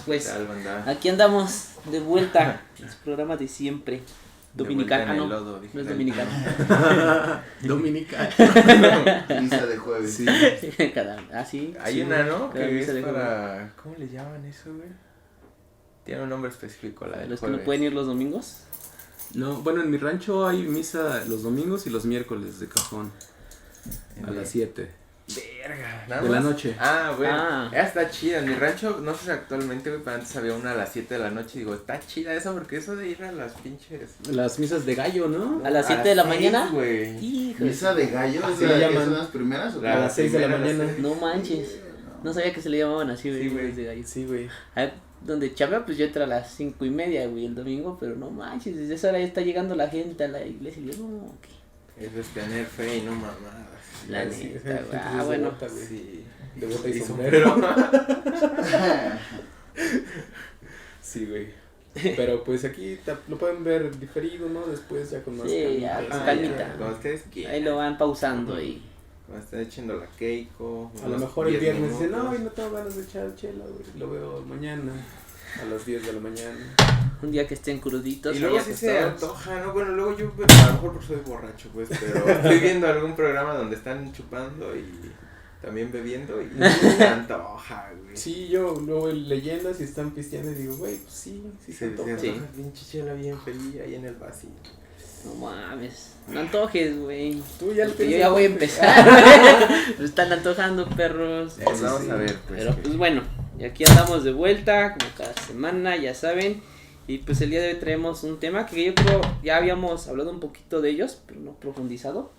pues. ¿Qué tal, banda? Aquí andamos de vuelta. Es programa de siempre. Dominicano. De vuelta en el lodo, No es dominicano. Dominicano. Misa de jueves. Sí. Sí. Hay Sí, una, ¿no? cada Que misa es de para... ¿Cómo le llaman eso, güey? Tiene un nombre específico, la del Los que jueves. no pueden ir los domingos. No, bueno, en mi rancho hay misa los domingos y los miércoles de cajón. A las 7 Verga, nada de la más. noche. Ah, güey. Ah. Esa está chida. En mi rancho, no sé si actualmente, güey, pero antes había una a las 7 de la noche. Y digo, está chida eso porque eso de ir a las pinches. Las misas de gallo, ¿no? ¿A las 7 de la mañana? Güey. Hijo. ¿Misa de gallo? Así ¿Es le la- llaman. ¿Son las primeras o qué? A las 6 de la mañana. No manches. No sabía que se le llamaban así, güey. Sí, güey. Desde gallo. Sí, güey. Donde chambea, pues yo entro a las 5:30, güey, el domingo, pero no manches, desde esa hora ya está llegando la gente a la iglesia y yo, no, ¿qué? Eso es tener fe y no mamadas. La Sí, neta, güey. Ah, De bueno. bota, güey. Sí. De bota y Y sombrero. Sí, güey. Pero pues aquí lo pueden ver diferido, ¿no? Después ya con más Sí, ya, calma. pues, calmita. Como ustedes quieran. Ahí lo van pausando y... Cuando están echando la Keiko. A lo unos mejor el 10 viernes dicen, no, minutos. hoy no tengo ganas de echar chela, güey. Lo veo mañana a las 10 de la mañana. un día que estén cruditos. Y luego ahí sí se acostados. antoja, ¿no? Bueno, luego yo, a lo mejor porque soy borracho, pues, pero estoy viendo algún programa donde están chupando y también bebiendo y se antoja, güey. Sí, yo luego veo leyendas y están pisteando y digo, güey, pues sí se Se antoja. antoja Sí. pinche chela bien feliz ahí en el vacío. No mames, no antojes, güey. Tú ya lo Porque yo tienes ya voy a antojado. empezar. Me están antojando, perros. Pues Sí, vamos sí. a ver, pues. Pero que- pues bueno, y aquí andamos de vuelta, como cada semana, ya saben. Y pues el día de hoy traemos un tema que yo creo ya habíamos hablado un poquito de ellos, pero no profundizado,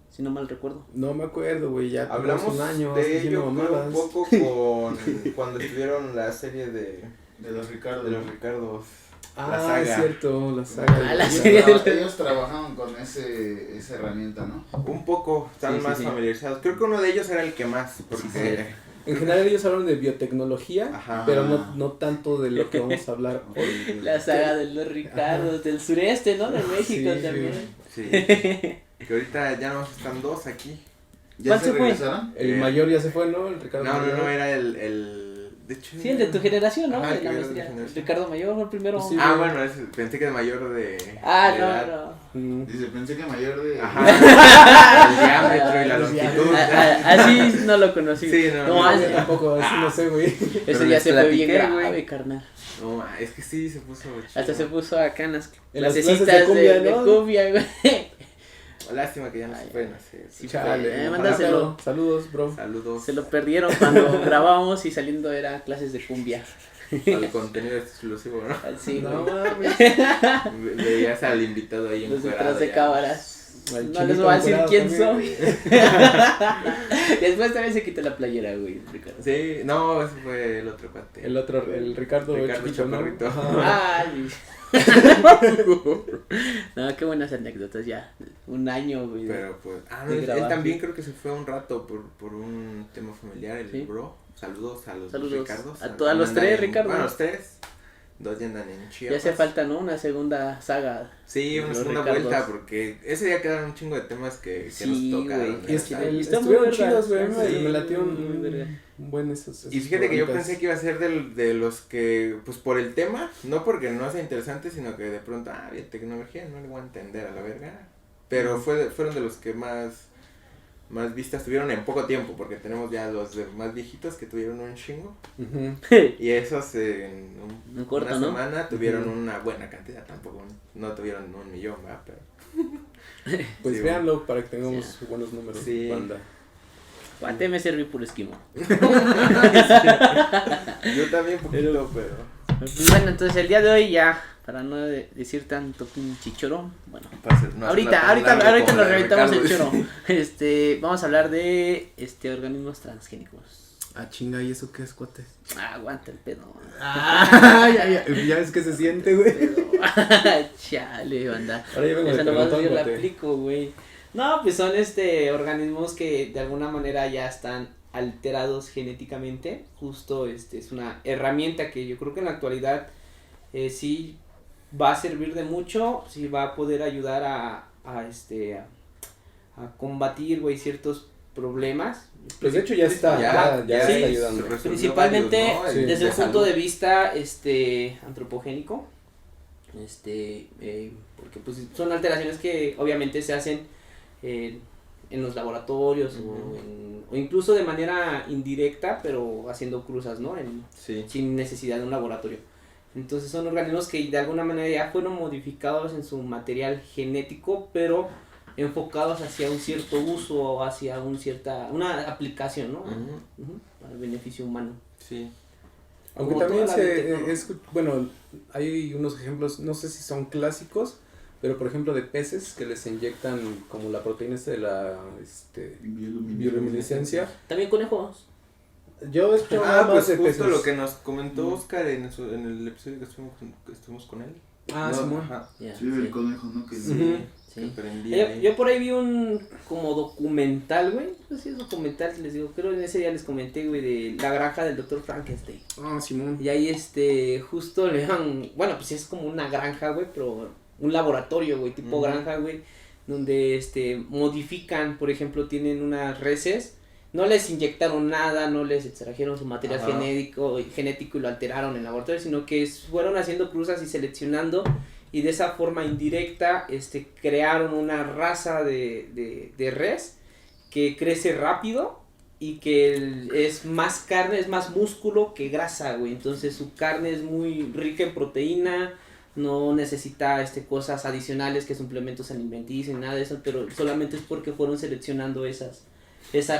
si no mal recuerdo. No me acuerdo, güey, ya Hablamos tenemos un año de haciendo ello creo, mamadas. un poco con cuando estuvieron la serie de De los Ricardo. los Ricardos. Ah, la saga. es cierto, la saga. Ah, la Ellos serie de los- ellos trabajaban con esa herramienta, ¿no? Un poco, están Sí, sí, más sí. familiarizados. Creo que uno de ellos era el que más, porque... Sí, En general ellos hablan de biotecnología, Ajá. pero no tanto de lo que vamos a hablar hoy. La saga de los Ricardos, del sureste, ¿no? De México Sí, también. Sí. Que ahorita ya nos están dos aquí. ¿Ya ¿Cuál se se fue? regresaron? El mayor ya se fue, ¿no? El Ricardo No, Mayor. era el... De hecho... Sí, el de tu generación, ¿no? Ajá, De la el de maestría. mi generación. Ricardo Mayor fue el primero. Pues sí. Ah, bueno, pensé que de mayor de... Ah, de no, edad. no. Mm. Dice, pensé que mayor de... Ajá. El diámetro y la longitud. Así no lo conocí. Sí, no, No, ah, yo tampoco, así no sé, güey. Eso Pero ya les se fue bien platiqué, grave, güey. carnal. No, es que sí, se puso chido. Hasta se puso acá en las En las clasecitas clases de cumbia, de ¿no? cumbia, güey. Lástima que ya no se Ay, pueden hacer. Sí, Chale, fue. ojalá, Mándaselo. pero saludos, bro. Saludos Se lo perdieron cuando grabábamos y saliendo era clases de cumbia. al contenido exclusivo, ¿no? Así, No güey. mames. Veías al invitado ahí Los encuerado detrás de ya. cámaras. El No les chinito voy a decir encuerado quién también. soy. Después también se quitó la playera, güey, Ricardo. Sí, no, ese fue el otro cuate. El otro, el Ricardo chiquito, ¿no? Chaparrito. Ajá. Ay. No, qué buenas anécdotas ya. Un año, güey. Pero pues, de él grabar. también creo que se fue un rato por un tema familiar, el Sí. bro. Saludos a los Saludos Ricardos. a todos los Andan tres en- Ricardos. Bueno, los tres. Dos ya andan en Ya Chiapas. hace falta, ¿no? Una segunda saga. Sí, una los segunda Ricardos. vuelta, porque ese día quedaron un chingo de temas que Sí, nos tocaron. güey. ¿no? Y Sí, está muy estuvieron verga, chidos, güey. sí, Me latió muy verga. un buen esos Y fíjate que yo programitas. pensé que iba a ser de los que, pues por el tema, no porque no sea interesante, sino que de pronto, bien, tecnología no le voy a entender a la verga. Pero fueron de los que más vistas tuvieron en poco tiempo, porque tenemos ya los de más viejitos que tuvieron un chingo. Ujú. Y esos en En corto, una ¿no? semana tuvieron Ujú. una buena cantidad, tampoco, no tuvieron 1,000,000, ¿verdad? Pero Pues sí, véanlo para que tengamos buenos números, Sí. banda. Guate me serví por esquimo. yo también poquito, pero Bueno, entonces el día de hoy ya, para no decir tanto pinche choro, bueno, ahorita nos reventamos el choro. Vamos a hablar de organismos transgénicos. Ah, chinga, ¿y eso qué es, cuate? Aguanta el pedo. Ya ves que se siente, güey. Chale, banda. Ahora ya vengo Esa de nomás preguntón, yo la cuate. aplico, güey. No, pues son organismos que de alguna manera ya están alterados genéticamente. Justo es una herramienta que yo creo que en la actualidad sí va a servir de mucho, sí va a poder ayudar a combatir, güey, ciertos problemas. Pues de hecho ya está, ya sí, está ayudando. Principalmente varios, ¿no? Sí. desde un de punto salud. de vista antropogénico, porque pues son alteraciones que obviamente se hacen en los laboratorios o incluso de manera indirecta, pero haciendo cruzas, ¿no? Sí. Sin necesidad de un laboratorio. Entonces son organismos que de alguna manera ya fueron modificados en su material genético, pero enfocados hacia un cierto uso o hacia una aplicación, ¿no? Para el beneficio humano. Sí. Aunque Como también toda la biotecnología. bueno, hay unos ejemplos, no sé si son clásicos, pero por ejemplo de peces que les inyectan como la proteína de la bioluminiscencia. También conejos. Yo he hecho nada más Pues de justo peces. lo que nos comentó Oscar en el episodio que estuvimos con él. Ah, No, Simón. ajá, Ya, Sí, el conejo, ¿no? Que Ujú. que sí. aprendí ahí. Yo por ahí vi un como documental, güey. No sé si es documental, les digo, creo en ese día les comenté, güey, de la granja del Dr. Frankenstein. Ah, Simón. Y ahí justo le dan, bueno, pues es como una granja, güey, pero un laboratorio, güey, tipo granja, güey, donde modifican, por ejemplo, tienen unas reses, no les inyectaron nada, no les extrajeron su material Ajá. genético y lo alteraron en el laboratorio, sino que fueron haciendo cruzas y seleccionando y de esa forma indirecta crearon una raza de res que crece rápido y que es más carne, es más músculo que grasa, güey. Entonces su carne es muy rica en proteína, no necesita cosas adicionales que suplementos alimenticios, nada de eso, pero solamente es porque fueron seleccionando esas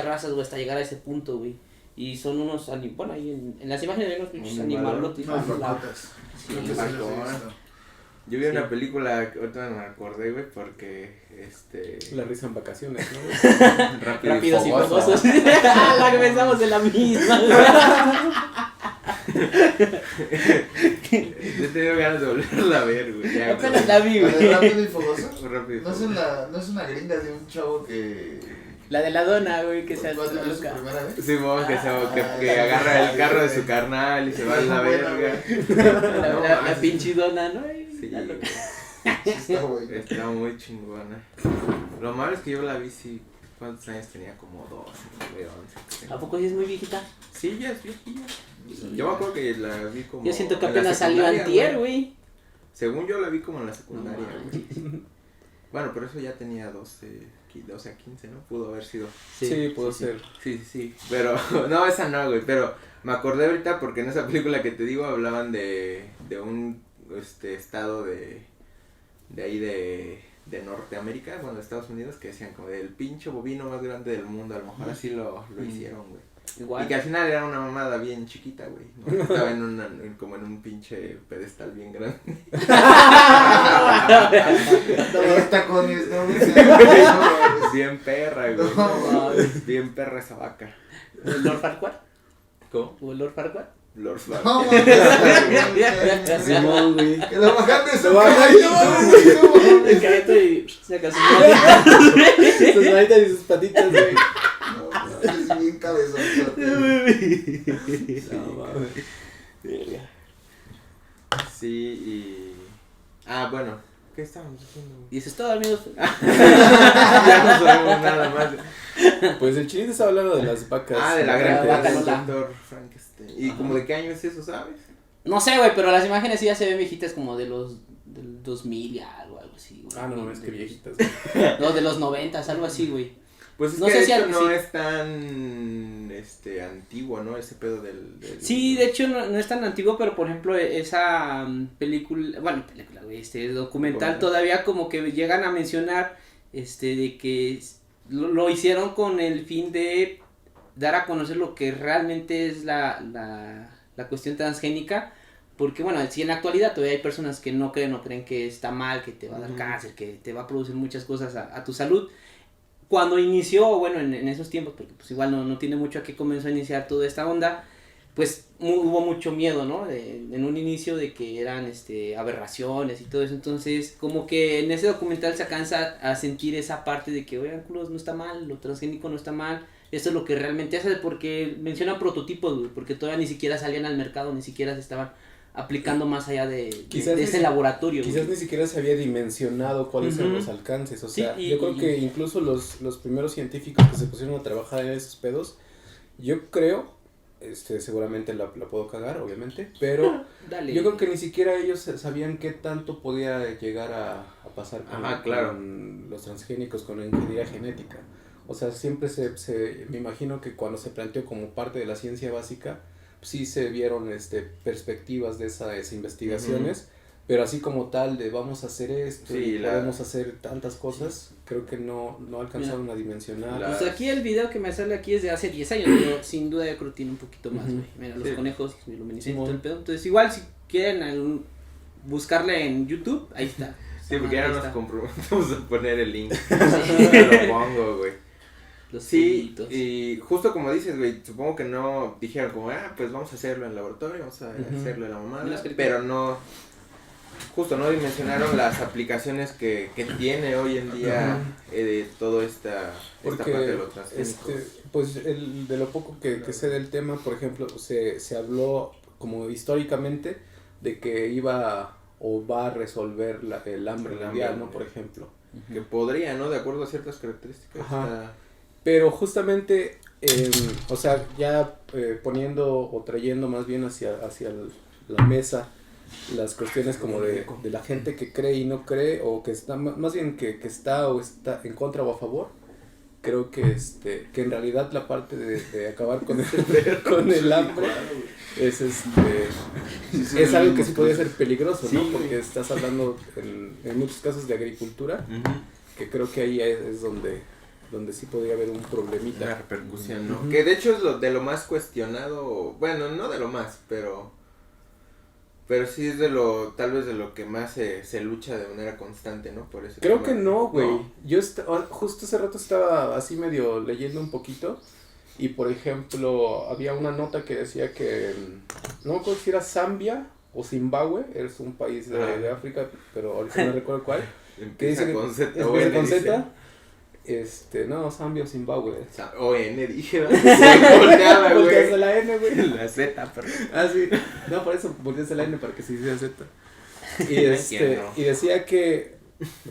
razas, güey, hasta llegar a ese punto, güey. Y son unos, bueno, ahí en las imágenes de unos pinches animalotes. Unas vacotas. Sí, Creo que sí vaco, las he ¿eh? visto. Yo vi Sí. una película que ahorita me acordé, güey, porque La risa en vacaciones, ¿no? Rápidos y fogosos. La que pensamos en la misma. Yo tengo ganas de volverla a ver, güey. Ya, Apenas la vi, ¿La de güey. Rápido y Fogoso? Rápido y No es una gringa de un chavo que... La de la dona, güey, que se hace ¿Cuándo la es su loca. primera vez? Simón, que Ah, agarra el carro de güey. su carnal y se va a la Buena, verga. La pinche dona, ¿no? Sí, La loca. Sí, está bueno. está muy chingona. Lo malo es que yo la vi, sí, ¿cuántos años tenía? Como 12, 11. ¿A poco sí es muy viejita? Sí, ya es viejilla. Yo me acuerdo que la vi como... Yo siento que en la apenas salió secundaria, antier, güey. Según yo la vi como en la secundaria, No güey. Bueno, pero eso ya tenía 12 a 15, ¿no? Pudo haber sido. Sí, pudo ser. Sí. Pero, no, esa no, güey. Pero me acordé ahorita porque en esa película que te digo hablaban de un estado de ahí de Norteamérica, bueno, de Estados Unidos, que decían como del pinche bovino más grande del mundo. A lo mejor así lo hicieron, güey. Igual. Y que al final era una mamada bien chiquita, güey, ¿no? Estaba como en un pinche pedestal bien grande. Los tacones, ¿no? No, Bien perra, güey. No, Bien perra esa vaca. ¿El Lord Farquaad? ¿Cómo? ¿O el Lord Farquaad? Lord Farquaad. no, mames. Simón, güey. Que lo bajaste su Lo bajaste, caballo. El careto y saca sus manitas. Sus manitas y sus patitas, güey. Es bien cabezón. No, mames. Sí, y... Ah, bueno. ¿Qué estábamos haciendo? Y eso es todo, amigos. Ya no sabemos nada más. Pues el chinito estaba hablando de las vacas. Ah, de la gran gran vaca del Lola. Dr. Frankenstein. ¿Y como de qué año es eso, sabes? No sé, güey, pero las imágenes sí ya se ven viejitas como del 2000 y algo así, güey. Ah, no, es que viejitas. No, de los 90, algo así, güey. Pues es No que sé de si hecho al- no sí. es tan antiguo, ¿no? Ese pedo del Sí, de hecho no es tan antiguo, pero por ejemplo esa película, güey, documental todavía como que llegan a mencionar de que lo hicieron con el fin de dar a conocer lo que realmente es la cuestión transgénica, porque bueno, si en la actualidad todavía hay personas que no creen que está mal, que te va a dar Ujú. cáncer, que te va a producir muchas cosas a tu salud. Cuando inició, bueno, en esos tiempos, porque pues igual no tiene mucho a qué comenzó a iniciar toda esta onda, pues hubo mucho miedo, ¿no? En un inicio de que eran aberraciones y todo eso, entonces como que en ese documental se alcanza a sentir esa parte de que, oigan, culos, no está mal, lo transgénico no está mal, esto es lo que realmente hace, porque mencionan prototipos, güey, porque todavía ni siquiera salían al mercado, ni siquiera se estaban aplicando más allá Quizás de ese laboratorio. Quizás güey. ni siquiera se había dimensionado cuáles eran los alcances, o Sí, sea, y- yo creo y- que incluso los primeros científicos que se pusieron a trabajar en esos pedos, yo creo, seguramente la puedo cagar, obviamente, pero Dale. yo creo que ni siquiera ellos sabían qué tanto podía llegar a pasar Ajá, claro. con los transgénicos, con la ingeniería genética. O sea, siempre me imagino que cuando se planteó como parte de la ciencia básica, sí se vieron perspectivas de esas investigaciones, pero así como tal de vamos a hacer esto Sí, y podemos hacer tantas cosas, creo que no alcanzaron a dimensionar. Pues aquí el video que me sale aquí es de hace 10 años, pero sin duda yo creo que tiene un poquito más, güey. Mira, los Sí. conejos luminiscentes, Simón. todo el pedo. Entonces, igual si quieren buscarle en YouTube, ahí está. Sí, porque ya Ahí no nos está. comprometemos a poner el link. Sí. Ya lo pongo, güey. Los Sí, pollitos. y justo como dices, güey, supongo que no dijeron como, pues vamos a hacerlo en laboratorio, vamos a hacerlo en la mamada, Las caricaturas. pero no, justo no dimensionaron las aplicaciones que tiene hoy en día toda esta parte de Porque, los transgénicos. pues de lo poco que sé del tema, por ejemplo, se habló como históricamente de que iba o va a resolver el hambre El mundial, hambre ¿no? Por ejemplo. Que podría, ¿no? De acuerdo a ciertas características. Ajá. Pero justamente, o sea, ya poniendo o trayendo más bien hacia la mesa las cuestiones como de la gente que cree y no cree, o que está, más bien que está o está en contra o a favor, creo que en realidad la parte de acabar con el hambre es algo que sí podría ser peligroso, ¿no? Porque estás hablando en muchos casos de agricultura, que creo que ahí es donde sí podría haber un problemita. Una repercusión, ¿no? Que de hecho es de lo más cuestionado, bueno, no de lo más, pero sí es tal vez de lo que más se lucha de manera constante, ¿no? Por eso. Creo que no, güey. Yo justo hace rato estaba así medio leyendo un poquito y por ejemplo había una nota que decía que, no me acuerdo si era Zambia o Zimbabue, es un país de África, pero ahorita no recuerdo cuál. Que dice que con Z, empieza con Z. No, Zambia o Zimbabue. O N dije, ¿no? Se volteaba, Porque güey. es la N, güey. La Z, perdón. Ah, sí. No, por eso volteas la N para que se hiciera Z. Y, Entiendo. y decía que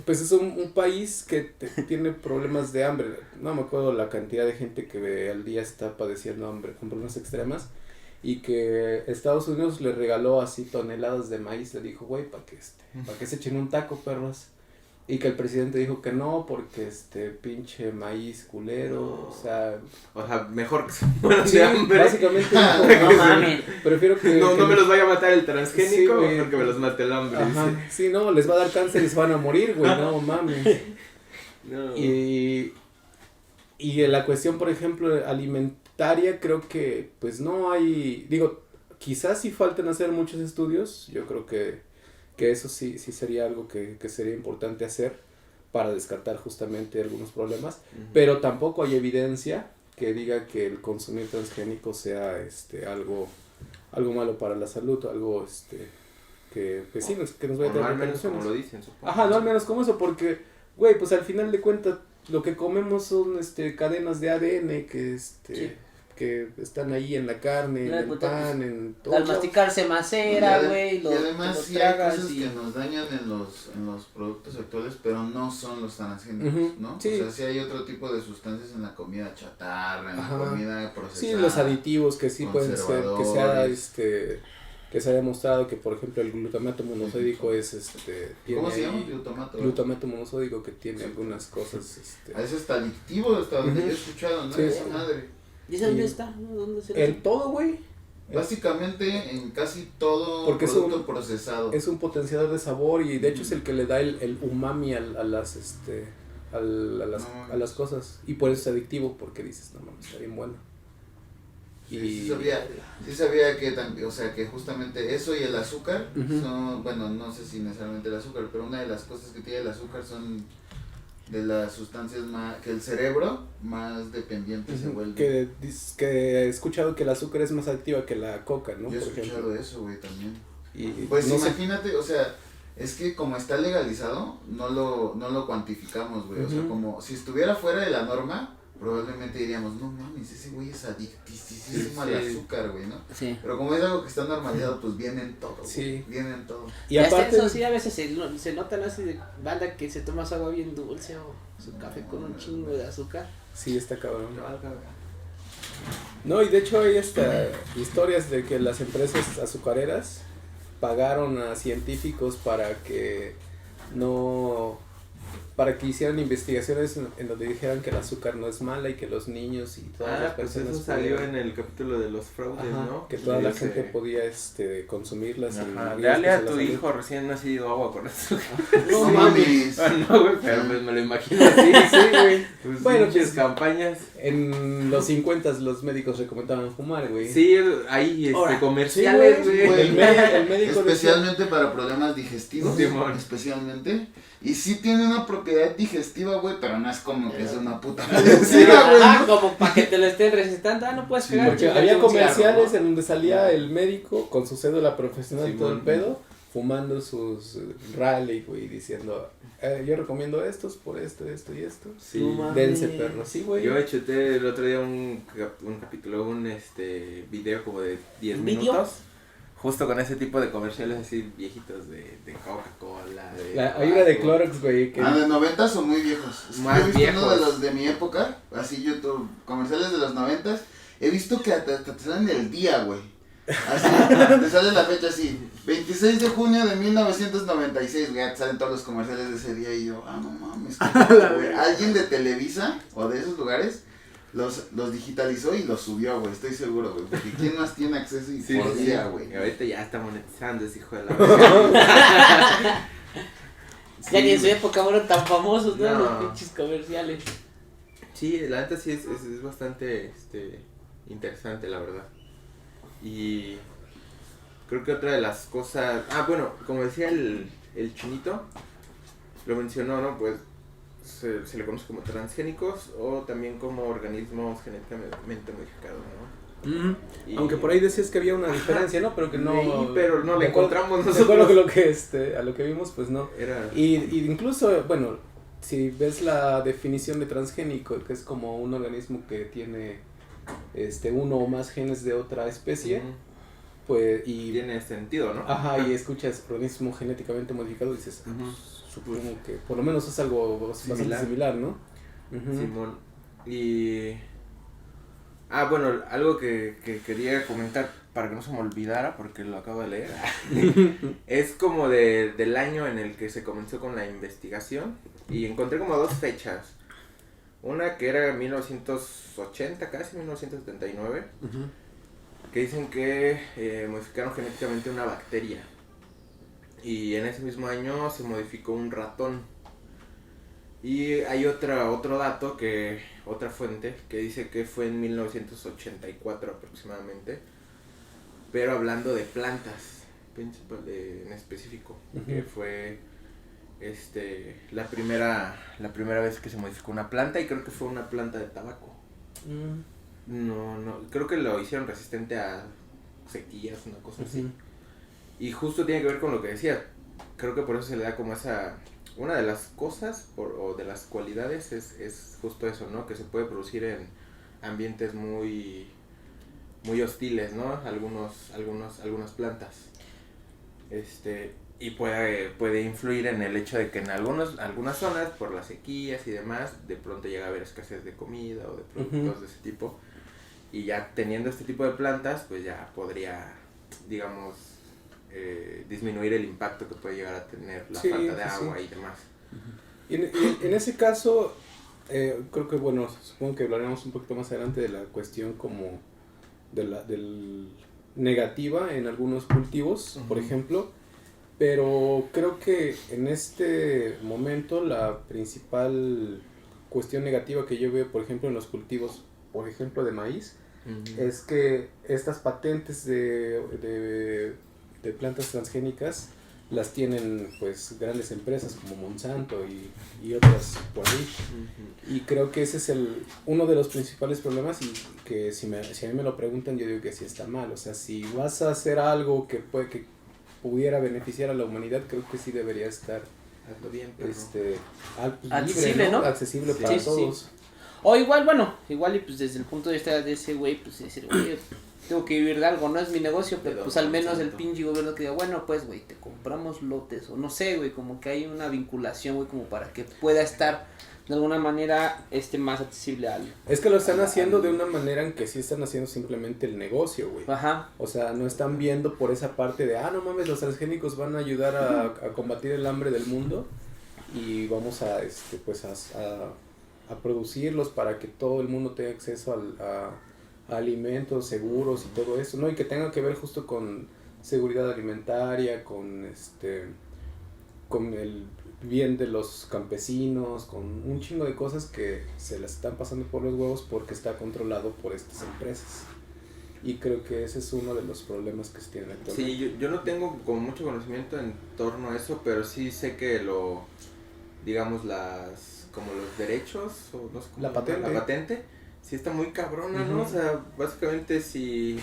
pues es un país que tiene problemas de hambre. No me acuerdo la cantidad de gente que al día está padeciendo hambre con problemas extremas. Y que Estados Unidos le regaló así toneladas de maíz. Le dijo, güey, para que se echen un taco, perros. Y que el presidente dijo que no, porque pinche maíz culero, o sea, mejor que se mueran sí, de hambre. básicamente dijo, No mames. prefiero que No me los vaya a matar el transgénico, Sí, güey. mejor que me los mate el hambre. Ajá, sí, no, les va a dar cáncer y se van a morir, güey, no mames. No. Y en la cuestión, por ejemplo, alimentaria, creo que pues no hay, digo, quizás sí faltan hacer muchos estudios, yo creo que eso sí sería algo que sería importante hacer para descartar justamente algunos problemas, pero tampoco hay evidencia que diga que el consumir transgénico sea algo malo para la salud, algo que sí que nos vaya a O no, traer al menos como repercusiones. lo dicen, supongo. Ajá, no al menos como eso, porque güey, pues al final de cuentas lo que comemos son cadenas de ADN que que están ahí en la carne, en el pan, en todo. Al masticarse macera, güey. Y además lo sí hay tragas cosas y- que nos dañan en los productos actuales, pero no son los transgénicos, Ujú, ¿no? sí. O sea, sí hay otro tipo de sustancias en la comida chatarra, en Ajá. la comida procesada. Sí, los aditivos que sí pueden ser, que se ha demostrado que por ejemplo el glutamato monosódico es tiene ¿Cómo se llama? ahí Glutamato. glutamato monosódico que tiene algunas cosas A veces está adictivo, hasta donde Ujú. yo he escuchado, ¿no? Sí, Esa sí. madre. ¿Y ese dónde Y- está? ¿No? ¿Dónde se el todo, güey. Básicamente en casi todo Porque es producto un- procesado. Es un potenciador de sabor y de hecho es el que le da el umami a las a las cosas y por eso es adictivo porque dices, no mames, está bien bueno. Sí sabía que también, o sea, que justamente eso y el azúcar Ujú. son, bueno, no sé si necesariamente el azúcar, pero una de las cosas que tiene el azúcar son de las sustancias más, que el cerebro más dependiente se vuelve. Que he escuchado que el azúcar es más adictiva que la coca, ¿no? Yo he Por escuchado ejemplo. eso, güey, también. Y Pues no sé, imagínate, o sea, es que como está legalizado, no lo cuantificamos, güey. O sea, Ujú. como si estuviera fuera de la norma, probablemente diríamos, no mames, ese güey es adictísimo al Sí. azúcar, güey, ¿no? Sí. Pero como es algo que está normalizado, pues viene en todo, güey. Sí. Viene en todo. Y hasta aparte, eso sí, a veces se notan así de banda que se toma su agua bien dulce o su café con un chingo de azúcar. sí, está cabrón. Pero algo- No, y de hecho hay hasta historias de que las empresas azucareras pagaron a científicos para que hicieran investigaciones en donde dijeran que el azúcar no es mala y que los niños y todas las pues personas eso salió podían- en el capítulo de los fraudes, Ajá, ¿no? que toda la Dice, gente podía consumirlas sin Ajá, riesgos dale a a la tu salud. hijo recién nacido agua con azúcar. No Sí, mames. Ah, no, güey, pero pues me lo imagino así. Sí, güey. Pues Bueno, pinches pues, campañas. En los 50 los médicos recomendaban fumar, güey. Sí, hay Ahora, comerciales, sí, güey. güey. El médico decía- Especialmente para problemas digestivos, Simón. especialmente. Y sí tiene una propiedad digestiva, güey, pero no es como que es una puta Sí, medicina, güey, ah, ¿no? como para que te lo estén recetando, no puedes pegar. Porque chingate había un comerciales cigarro, en donde salía el médico con su cédula profesional y todo el Simón. pedo, fumando sus rally, güey, diciendo, yo recomiendo estos por esto y esto. Sí. No mames. Dense perro, sí, güey. Yo chuté el otro día un capítulo, un video como de 10 ¿Un video? minutos. Justo con ese tipo de comerciales así viejitos de Coca-Cola. Hay una de Clorox, güey, que... Ah, ¿de 90s o muy viejos? Más Yo he visto viejos. uno de los de mi época, así YouTube, comerciales de los 90s. He visto que hasta te salen el día, güey. Así, te sale la fecha así, 26 de junio de 1996, güey, ya te salen todos los comerciales de ese día y yo, no mames, qué pedo, güey. Alguien de Televisa o de esos lugares los digitalizó y los subió, güey, estoy seguro, güey, porque ¿quién más tiene acceso y Sí, por sí. día, güey? Y ahorita ya está monetizando ese hijo de la verga. Ya ni en su güey. época fueron tan famosos, ¿no? No. Los pinches comerciales. Sí, la neta sí es bastante interesante, la verdad. Y creo que otra de las cosas... Ah, bueno, como decía el chinito, lo mencionó, ¿no? Pues se le conoce como transgénicos o también como organismos genéticamente modificados, ¿no? Ujú. Y- Aunque por ahí decías que había una diferencia, ¿no? Pero que no... Sí, pero no la de acuerdo- encontramos de acuerdo nosotros. con lo que, a lo que vimos, pues no. Era... Y incluso, bueno, si ves la definición de transgénico, que es como un organismo que tiene uno o más genes de otra especie, Ujú. pues, Y tiene sentido, ¿no? ajá, y escuchas organismo genéticamente modificado y dices, Ujú. supongo que por lo menos es algo bastante similar, ¿no? Ujú. Simón. Y... Ah, bueno, algo que quería comentar para que no se me olvidara, porque lo acabo de leer. Es como del año en el que se comenzó con la investigación. Y encontré como dos fechas. Una que era 1980, casi 1979. Ujú. Que dicen que modificaron genéticamente una bacteria. Y en ese mismo año se modificó un ratón. Y hay otro dato, otra fuente, que dice que fue en 1984 aproximadamente. Pero hablando de plantas, en específico. Que Ujú. fue la primera vez que se modificó una planta, y creo que fue una planta de tabaco. Mm. No, creo que lo hicieron resistente a sequías, una cosa así. Ujú. Y justo tiene que ver con lo que decía. Creo que por eso se le da como esa... Una de las cosas o de las cualidades es justo eso, ¿no? Que se puede producir en ambientes muy hostiles, ¿no? Algunas plantas. Y puede influir en el hecho de que en algunas zonas, por las sequías y demás, de pronto llega a haber escasez de comida o de productos de ese tipo. Y ya teniendo este tipo de plantas, pues ya podría, digamos, disminuir el impacto que puede llegar a tener la Sí, falta de sí, agua sí. y demás. Y en ese caso, creo que, bueno, supongo que hablaremos un poquito más adelante de la cuestión como del negativa en algunos cultivos, por Ujú. ejemplo, pero creo que en este momento la principal cuestión negativa que yo veo, por ejemplo, en los cultivos, por ejemplo, de maíz, es que estas patentes de plantas transgénicas las tienen pues grandes empresas como Monsanto y otras por ahí. Ujú. Y creo que ese es uno de los principales problemas, y que si a mí me lo preguntan, yo digo que sí está mal. O sea, si vas a hacer algo que pudiera beneficiar a la humanidad, creo que sí debería estar Hazlo bien, perro. pues, Accesible, libre, ¿no? Accesible Sí. para Sí, sí. todos. O igual, bueno, igual y pues desde el punto de vista de ese güey, pues decir, güey, tengo que vivir de algo, no es mi negocio, pero pues al menos el pinche gobierno que diga, bueno, pues, güey, te compramos lotes, o no sé, güey, como que hay una vinculación, güey, como para que pueda estar de alguna manera más accesible al... Es que lo están haciendo de una manera en que sí están haciendo simplemente el negocio, güey. Ajá. O sea, no están viendo por esa parte de, no mames, los transgénicos van a ayudar a combatir el hambre del mundo y vamos a, pues, a producirlos para que todo el mundo tenga acceso a alimentos seguros y todo eso, ¿no? Y que tenga que ver justo con seguridad alimentaria, con con el bien de los campesinos, con un chingo de cosas que se las están pasando por los huevos porque está controlado por estas empresas. Y creo que ese es uno de los problemas que se tienen actualmente. Sí, yo no tengo como mucho conocimiento en torno a eso, pero sí sé que digamos como los derechos, o no sé cómo La patente. La patente, sí está muy cabrona, ¿no? O sea, básicamente si...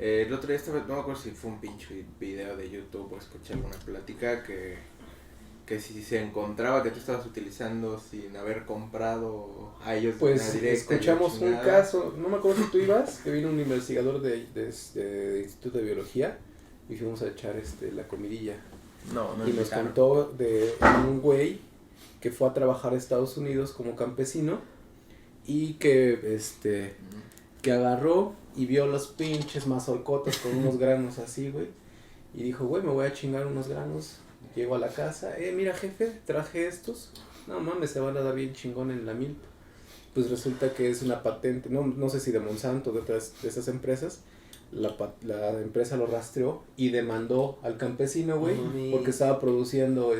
el otro día no me acuerdo si fue un pinche video de YouTube o escuché alguna plática que si se encontraba que tú estabas utilizando sin haber comprado a ellos pues de manera directa, escuchamos un caso, no me acuerdo si tú ibas, que vino un investigador de Instituto de Biología y fuimos a echar la comidilla. No y nos contó de un güey que fue a trabajar a Estados Unidos como campesino y que que agarró y vio los pinches mazorcotas con unos granos así, güey, y dijo, güey, me voy a chingar unos granos. Llego a la casa, mira jefe, traje estos, no mames, se van a dar bien chingón en la milpa. Pues resulta que es una patente, no sé si de Monsanto, de otras de esas empresas, la empresa lo rastreó y demandó al campesino, güey, porque estaba produciendo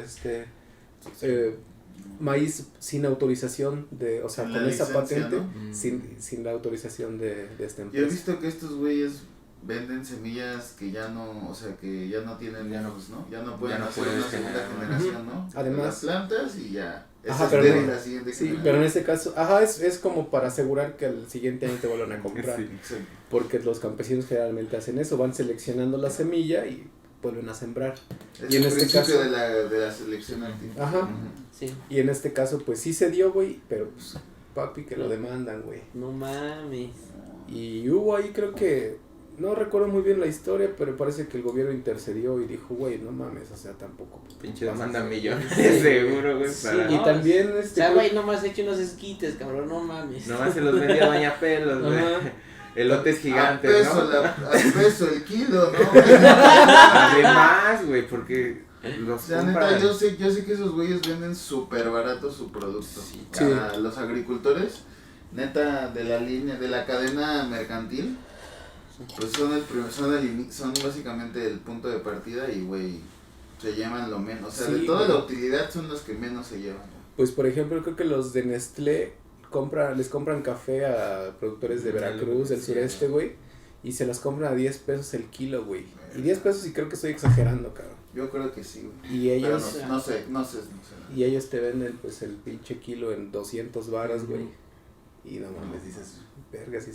maíz sin autorización o sea, con esa patente, ¿no? sin la autorización de esta empresa. Yo he visto que estos güeyes venden semillas que ya no, o sea, que ya no tienen hijos, ¿no? Ya no pueden hacer una segunda generación, ¿no? Además, las plantas y ya. Ajá, pero la siguiente generación. Pero en este caso, es como para asegurar que al siguiente año te vuelvan a comprar. Sí. Porque los campesinos generalmente hacen eso, van seleccionando la semilla y vuelven a sembrar. Es y en este caso de la selección antigua. Ajá. Sí. Y en este caso pues sí se dio, güey, pero pues papi que lo demandan, güey. No mames. Y hubo ahí, creo que no recuerdo muy bien la historia, pero parece que el gobierno intercedió y dijo, güey, no mames, o sea, tampoco. Pinche demanda millones, seguro, güey. Sí, y también o sea, güey, nomás he hecho unos esquites, cabrón, no mames. Nomás se los vendía Doña Pelos, güey. Elotes gigantes, a peso el kilo, ¿no? Además, güey, porque los neta, yo sé que esos güeyes venden súper barato su producto. Sí, los agricultores, neta, de la línea, de la cadena mercantil, pues son básicamente el punto de partida y, güey, se llevan lo menos. O sea, de toda la utilidad son los que menos se llevan. Pues, por ejemplo, creo que los de Nestlé les compran café a productores de Veracruz, del sureste, güey, y se las compran a 10 pesos el kilo, güey. Y 10 pesos y creo que estoy exagerando, cabrón. Yo creo que sí, güey. Y ellos... No sé. Y ellos te venden, pues, el pinche kilo en 200 varas, güey. Y no mames, dices, verga, sí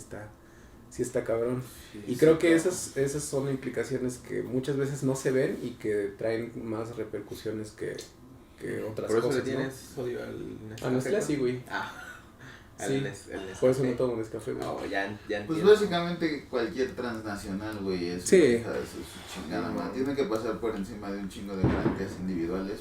está cabrón. Y creo que esas son implicaciones que muchas veces no se ven y que traen más repercusiones que otras cosas. ¿Por eso le tienes odio al Nescafé? A Nestlé sí, güey. Sí, por eso no tomo Nescafé, güey. Oh, ya pues básicamente cualquier transnacional, güey, es sí. Hija de su chingada madre. Tiene que pasar por encima de un chingo de grandes individuales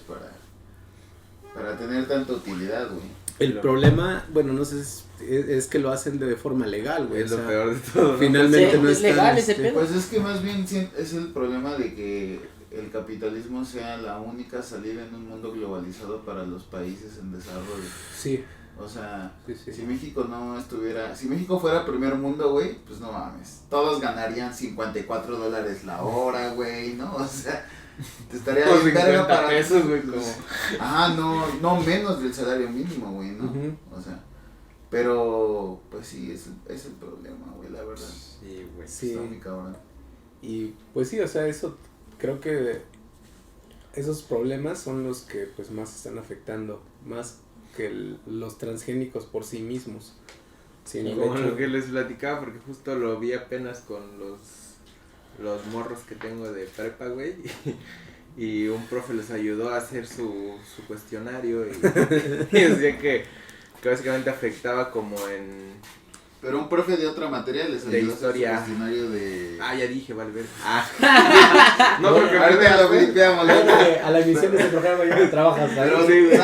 para tener tanta utilidad, güey. El problema, bueno, no sé, es que lo hacen de forma legal, güey. Es lo peor de todo, ¿no? Finalmente no es legal ese pedo. Pues es que más bien es el problema de que el capitalismo sea la única salida en un mundo globalizado para los países en desarrollo. Sí. O sea, sí. Si México si México fuera primer mundo, güey, pues no mames. Todos ganarían $54 la hora, güey, ¿no? O sea, te estaría bien 50 para pesos, güey, como. No menos del salario mínimo, güey, ¿no? O sea, pero pues sí, es el problema, güey, la verdad. Sí, güey. Sí. Está muy cabrón. Y pues sí, o sea, eso creo que esos problemas son los que pues más están afectando, más que los transgénicos por sí mismos. Como lo que les platicaba, porque justo lo vi apenas con los morros que tengo de prepa, güey, y un profe les ayudó a hacer su cuestionario y decía que que básicamente afectaba como en... Pero un profe de otra materia les De ayudó historia. a hacer su cuestionario de... Ah, ya dije, vale, ver. Ah. No, porque ahorita lo blipeamos. A la emisión de ese programa ya no trabajas, Pero, ¿sabes? sí, güey.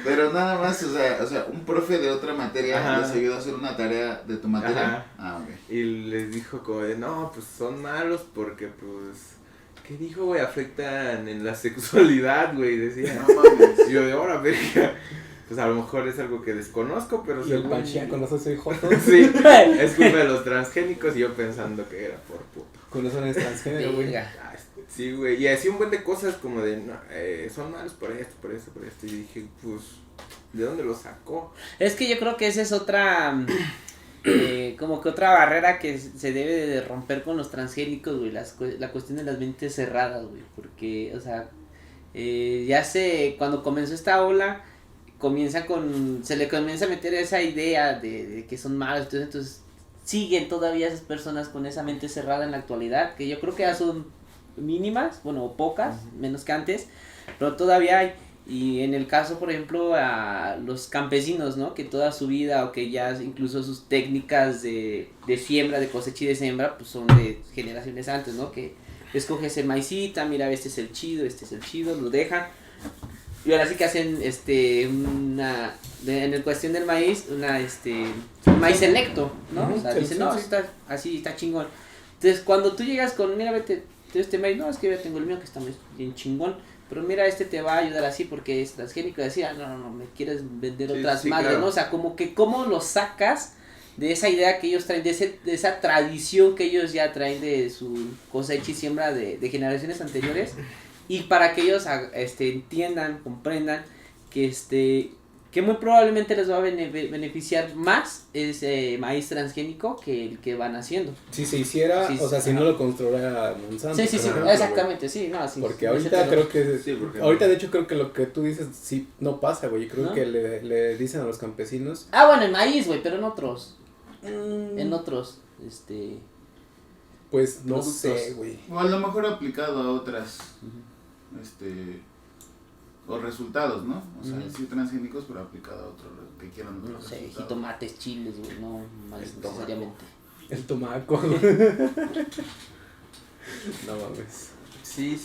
pero nada más, o sea, un profe de otra materia Ajá. les ayudó a hacer una tarea de tu materia. Ajá. Ah, ok. Y les dijo como de, no, pues son malos porque pues... ¿Qué dijo, güey? Afectan en la sexualidad, güey, decía. No mames. Y yo de, ahora, verga. Pues a lo mejor es algo que desconozco, pero Y el según... Panchia con los soy joto. Sí, es culpa de los transgénicos y yo pensando que era por puto. Con los eres transgénero, güey. Verga. Ah, sí, güey, y así un buen de cosas como de, no, son malos por esto, por esto, por esto. Y dije, pues, ¿de dónde lo sacó? Es que yo creo que esa es otra, como que otra barrera que se debe de romper con los transgénicos, güey, la cuestión de las mentes cerradas, güey, porque, o sea, cuando comenzó esta ola, se le comienza a meter esa idea de que son malos, entonces siguen todavía esas personas con esa mente cerrada en la actualidad, que yo creo que ya son mínimas, bueno, o pocas, menos que antes, pero todavía hay. Y en el caso, por ejemplo, a los campesinos, ¿no? Que toda su vida, o que ya incluso sus técnicas de siembra, de cosecha y de siembra, pues son de generaciones antes, ¿no? Que escoges el maicita, mira, este es el chido, lo dejan. Y ahora sí que hacen, en el cuestión del maíz, maíz selecto, ¿no? O sea, dicen, no, está así, está chingón. Entonces, cuando tú llegas con, mira, vete, este maíz, no, es que yo tengo el mío que está bien chingón. Pero mira, te va a ayudar así porque es transgénico. Decía, no, me quieres vender otras madres, claro. ¿no? O sea, como que cómo lo sacas de esa idea que ellos traen, de esa tradición que ellos ya traen de su cosecha y siembra de generaciones anteriores. Y para que ellos entiendan, comprendan que muy probablemente les va a beneficiar más ese maíz transgénico que el que van haciendo. Si se hiciera, Sí, o sea, si ajá. no lo controlara Monsanto. Sí, por ejemplo, exactamente, sí, no, sí. Porque sí, ahorita sí, creo que, Sí, porque ahorita de hecho creo que lo que tú dices sí no pasa, güey. Creo ¿No? que le dicen a los campesinos. Ah, bueno, en maíz, güey, pero en otros, Pues no productos. sé, güey. O a lo mejor aplicado a otras, o resultados, ¿no? O sea, Ujú. sí transgénicos, pero aplicado a otro que quieran otro No sé, resultado. jitomates, chiles, güey, no más El tomaco. necesariamente. El tomaco. No mames. Sí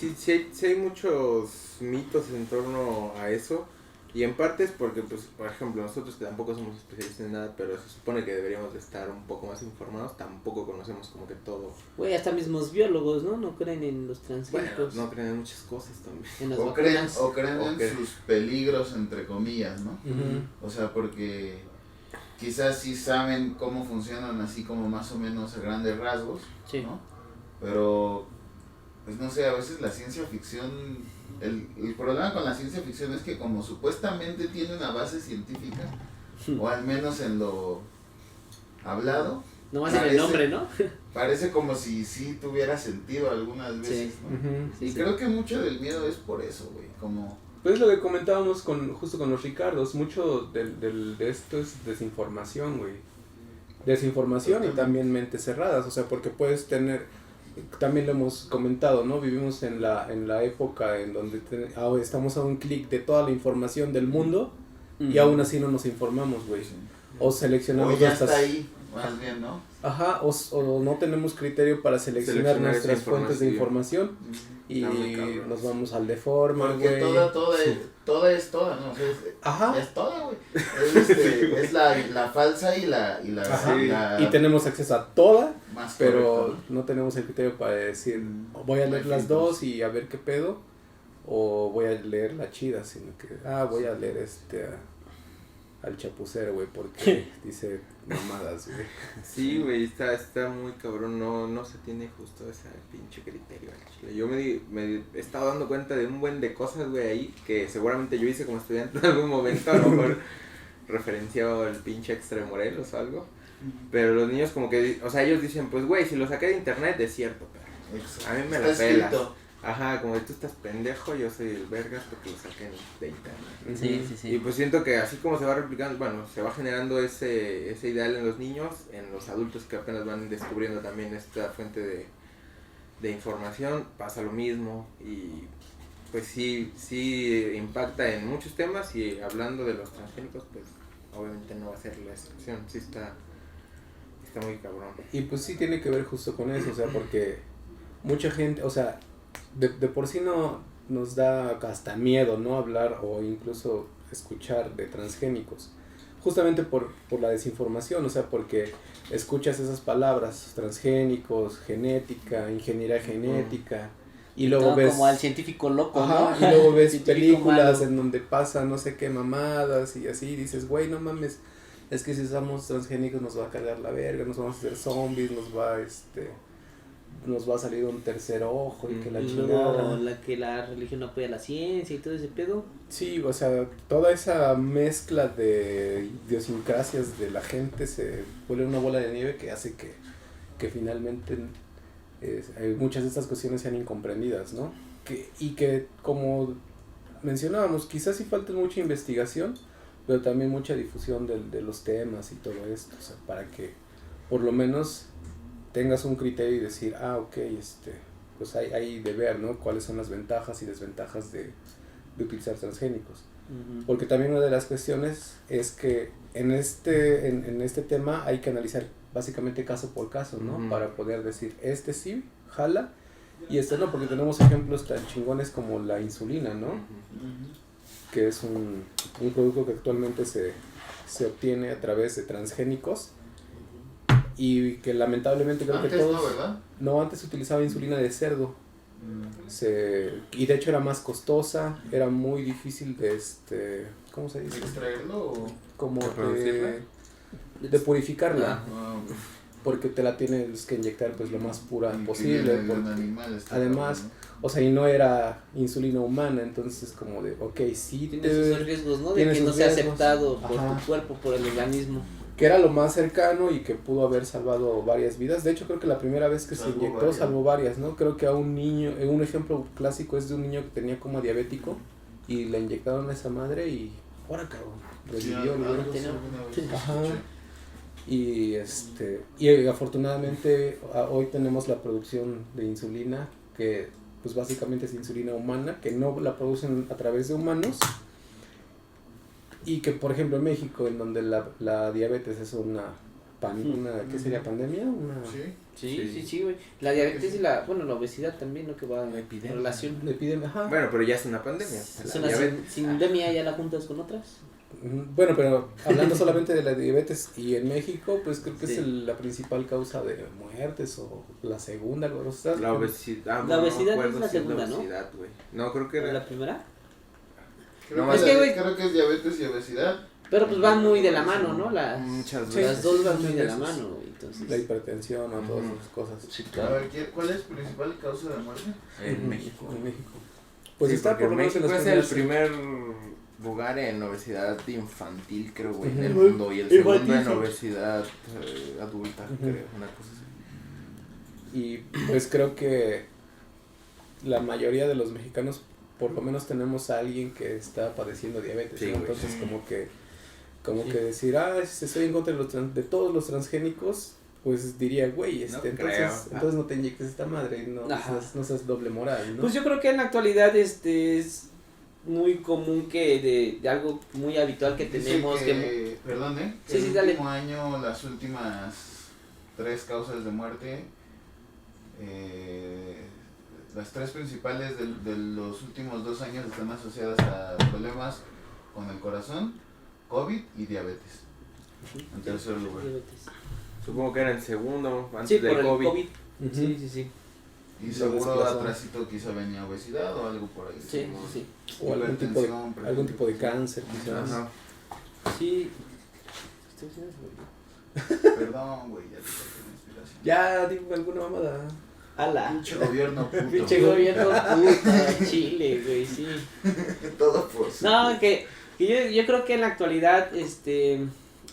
hay muchos mitos en torno a eso. Y en parte es porque, pues, por ejemplo, nosotros que tampoco somos especialistas en nada, pero se supone que deberíamos de estar un poco más informados, tampoco conocemos como que todo. Güey, hasta mismos biólogos, ¿no? No creen en los Bueno, transgénicos, no creen en muchas cosas también. en las O creen, vacunas. o creen Ok. en sus peligros, entre comillas, ¿no? Ujú. O sea, porque quizás sí saben cómo funcionan así como más o menos a grandes rasgos, Sí. ¿no? Pero, pues no sé, a veces la ciencia ficción, el problema con la ciencia ficción es que como supuestamente tiene una base científica, o al menos en lo hablado, Nomás en el parece- nombre, ¿no? parece como si sí tuviera sentido algunas veces, Sí. ¿no? Ujú. Sí, Y sí. creo que mucho del miedo es por eso, güey, como... Pues lo que comentábamos justo con los Ricardos, mucho de esto es desinformación, güey. Desinformación y también mentes cerradas, o sea, porque puedes tener, también lo hemos comentado, ¿no? Vivimos en la época en donde estamos a un clic de toda la información del mundo y aún así no nos informamos, güey. O seleccionamos O ya nuestras... está ahí, más bien, ¿no? Ajá, o no tenemos criterio para seleccionar Seleccionar nuestras esa fuentes de información y Está muy cabrón. nos vamos al de forma, Porque güey. toda es toda, ¿no? O sea, Ajá. es toda, güey. Es la falsa y la Ajá. la Y tenemos acceso a toda, más pero correcta, no tenemos el criterio para decir, voy a No leer hay las filtros. dos y a ver qué pedo, o voy a leer la chida, sino que, voy a leer al chapucero, güey, porque dice mamadas, güey. Sí, güey, está muy cabrón, no se tiene justo ese pinche criterio al chile. Yo me he estado dando cuenta de un buen de cosas, güey, ahí, que seguramente yo hice como estudiante en algún momento, a lo mejor referenciado al pinche Extremorelos o algo. Pero los niños como que, o sea, ellos dicen, pues, güey, si lo saqué de internet es cierto, pero Exacto. a mí me Está la pelas. escrito. Ajá, como que tú estás pendejo, yo soy el vergas porque lo saqué de internet. Sí, sí, sí. Y pues siento que así como se va replicando, bueno, se va generando ese ideal en los niños, en los adultos que apenas van descubriendo también esta fuente de información, pasa lo mismo y pues sí impacta en muchos temas, y hablando de los transgénicos, pues obviamente no va a ser la excepción. Sí está muy cabrón. Y pues sí tiene que ver justo con eso, o sea, porque mucha gente, o sea, de por sí no nos da hasta miedo, ¿no? Hablar o incluso escuchar de transgénicos, justamente por la desinformación, o sea, porque escuchas esas palabras, transgénicos, genética, ingeniería genética, y luego Todo ves... como al científico loco, Ajá, ¿no? y luego ves Científico películas malo. en donde pasa no sé qué mamadas y así, y dices, güey, no mames, es que si usamos transgénicos nos va a cargar la verga, nos vamos a hacer zombies, nos va a salir un tercer ojo y que la Y chingada. luego que la religión no apoya la ciencia y todo ese pedo. Sí, o sea, toda esa mezcla de idiosincrasias de la gente se vuelve una bola de nieve que hace que finalmente muchas de estas cuestiones sean incomprendidas, ¿no? Y que, como mencionábamos, quizás sí falta mucha investigación, pero también mucha difusión de los temas y todo esto, o sea, para que por lo menos tengas un criterio y decir, ok, pues hay de ver, ¿no? Cuáles son las ventajas y desventajas de utilizar transgénicos. Uh-huh. Porque también una de las cuestiones es que en este tema hay que analizar básicamente caso por caso, ¿no? Uh-huh. Para poder decir, sí, jala, y no, porque tenemos ejemplos tan chingones como la insulina, ¿no? Uh-huh. Que es un producto que actualmente se obtiene a través de transgénicos, y que lamentablemente creo Antes que todos... no, ¿verdad? No, antes se utilizaba insulina de cerdo. Y de hecho era más costosa, era muy difícil de ¿cómo se dice? ¿Extraerlo o...? Como ¿De producirla? de purificarla, Ah, porque te la tienes que inyectar pues lo más pura y posible, que viene de un porque, animal, está además, cabrón, o sea, y no era insulina humana, entonces como de, sí, Tiene sus riesgos, ¿no? De tiene que no sus sea riesgos. aceptado por Ajá. tu cuerpo, por el organismo. que era lo más cercano y que pudo haber salvado varias vidas. De hecho, creo que la primera vez que se Salvó inyectó varias. salvó varias, ¿no? Creo que a un niño, un ejemplo clásico es de un niño que tenía coma diabético y le inyectaron a esa madre y ahora cabrón, ¿no? Sí, revivió. algo ¿no? así alguna vez Ajá. escuché. Y afortunadamente hoy tenemos la producción de insulina que pues básicamente es insulina humana, que no la producen a través de humanos, y que por ejemplo en México, en donde la diabetes es una ¿qué sería? ¿Pandemia? Sí, güey. La diabetes y la obesidad también, ¿no? Que va en Epidemia. relación. Epidemia, ajá. Bueno, pero ya es una pandemia. Es La una diabetes. sindemia, ya la juntas con otras. Bueno, pero hablando solamente de la diabetes y en México, pues creo que Sí. es la principal causa de muertes o la segunda, o sea, La obesidad. La obesidad no me es acuerdo la si segunda, ¿no? obesidad, güey. No, creo que era. ¿La primera? Creo, No, que es que, güey, creo que es diabetes y obesidad. Pero pues van muy de la mano, ¿no? Muchas Sí, Las veces. dos van muy sí, de la esos. mano, güey. Entonces. la hipertensión o todas Ujú. esas cosas. Sí, A claro. ver, ¿cuál es la principal causa de muerte? En Ujú, México. En México. Pues Sí, está porque por lo menos en México las es el primeras- primer lugar en obesidad infantil, creo, güey, en el Ujú. mundo. Y el segundo en Infantil. obesidad adulta, Ujú. creo, una cosa así. Y pues creo que la mayoría de los mexicanos por lo menos tenemos a alguien que está padeciendo diabetes, Sí, ¿no? güey. Entonces Sí. como Sí. que decir, estoy en contra de todos los transgénicos, pues diría, güey, No entonces creo. entonces no te inyectes esta madre, Ajá. no seas doble moral, ¿no? Pues yo creo que en la actualidad es muy común que de algo muy habitual que Dice tenemos que, perdón, que Sí, el sí, dale. último año las últimas 3 causas de muerte, las 3 principales de los últimos 2 años están asociadas a problemas con el corazón, COVID y diabetes. En tercer lugar. diabetes. Supongo que era el segundo, antes Sí, del por el COVID. COVID. Ujú. Sí. Y Lo seguro desplazó. atrásito quizá venía obesidad o algo por ahí. Sí. O algún tipo de cáncer, quizás. Ajá. Sí. Perdón, güey, ya te corté la inspiración. Ya, digo alguna mamada. Ala. Pinche gobierno puto. Pinche gobierno puta, Chile, güey, sí. Todo por su No, que yo creo que en la actualidad,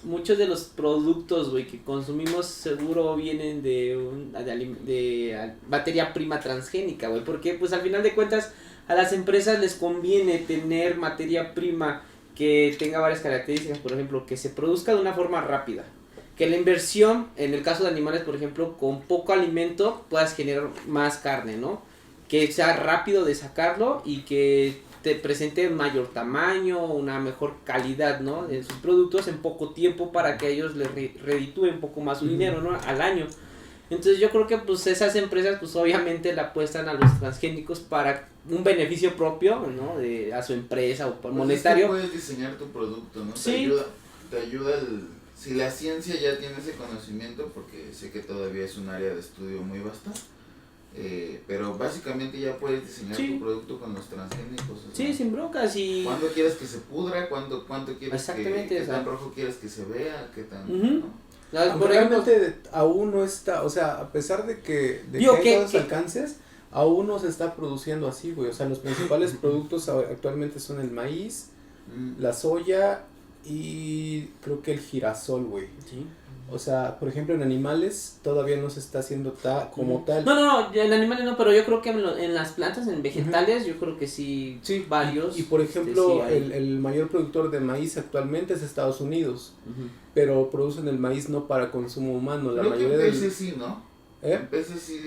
muchos de los productos, güey, que consumimos seguro vienen de materia prima transgénica, güey, porque pues al final de cuentas a las empresas les conviene tener materia prima que tenga varias características, por ejemplo, que se produzca de una forma rápida, que la inversión, en el caso de animales, por ejemplo, con poco alimento puedas generar más carne, ¿no? que sea rápido de sacarlo y que te presente mayor tamaño, una mejor calidad, ¿no? De sus productos en poco tiempo para que ellos les reditúen un poco más su dinero, ¿no? Al año. Entonces yo creo que pues esas empresas pues obviamente le apuestan a los transgénicos para un beneficio propio, ¿no? A su empresa o por monetario. Pues puedes diseñar tu producto, ¿no? Sí. Te ayuda si la ciencia ya tiene ese conocimiento, porque sé que todavía es un área de estudio muy vasta. Pero básicamente ya puedes diseñar tu producto con los transgénicos. O sea, sí, sin broncas y... ¿Cuánto quieres que se pudra? ¿Cuánto quieres qué tan rojo quieres que se vea? ¿Qué tan...? ¿no? Por realmente aún no está, o sea, a pesar de que hay todos los alcances, aún no se está produciendo así, güey. O sea, los principales productos actualmente son el maíz, la soya y creo que el girasol, güey. Sí. O sea, por ejemplo, en animales todavía no se está haciendo como tal. No, en animales no, pero yo creo que en las plantas, en vegetales, yo creo que sí, varios. Y por ejemplo, sí el mayor productor de maíz actualmente es Estados Unidos, pero producen el maíz no para consumo humano. La mayoría que en peces sí, ¿no? ¿Eh? En peces sí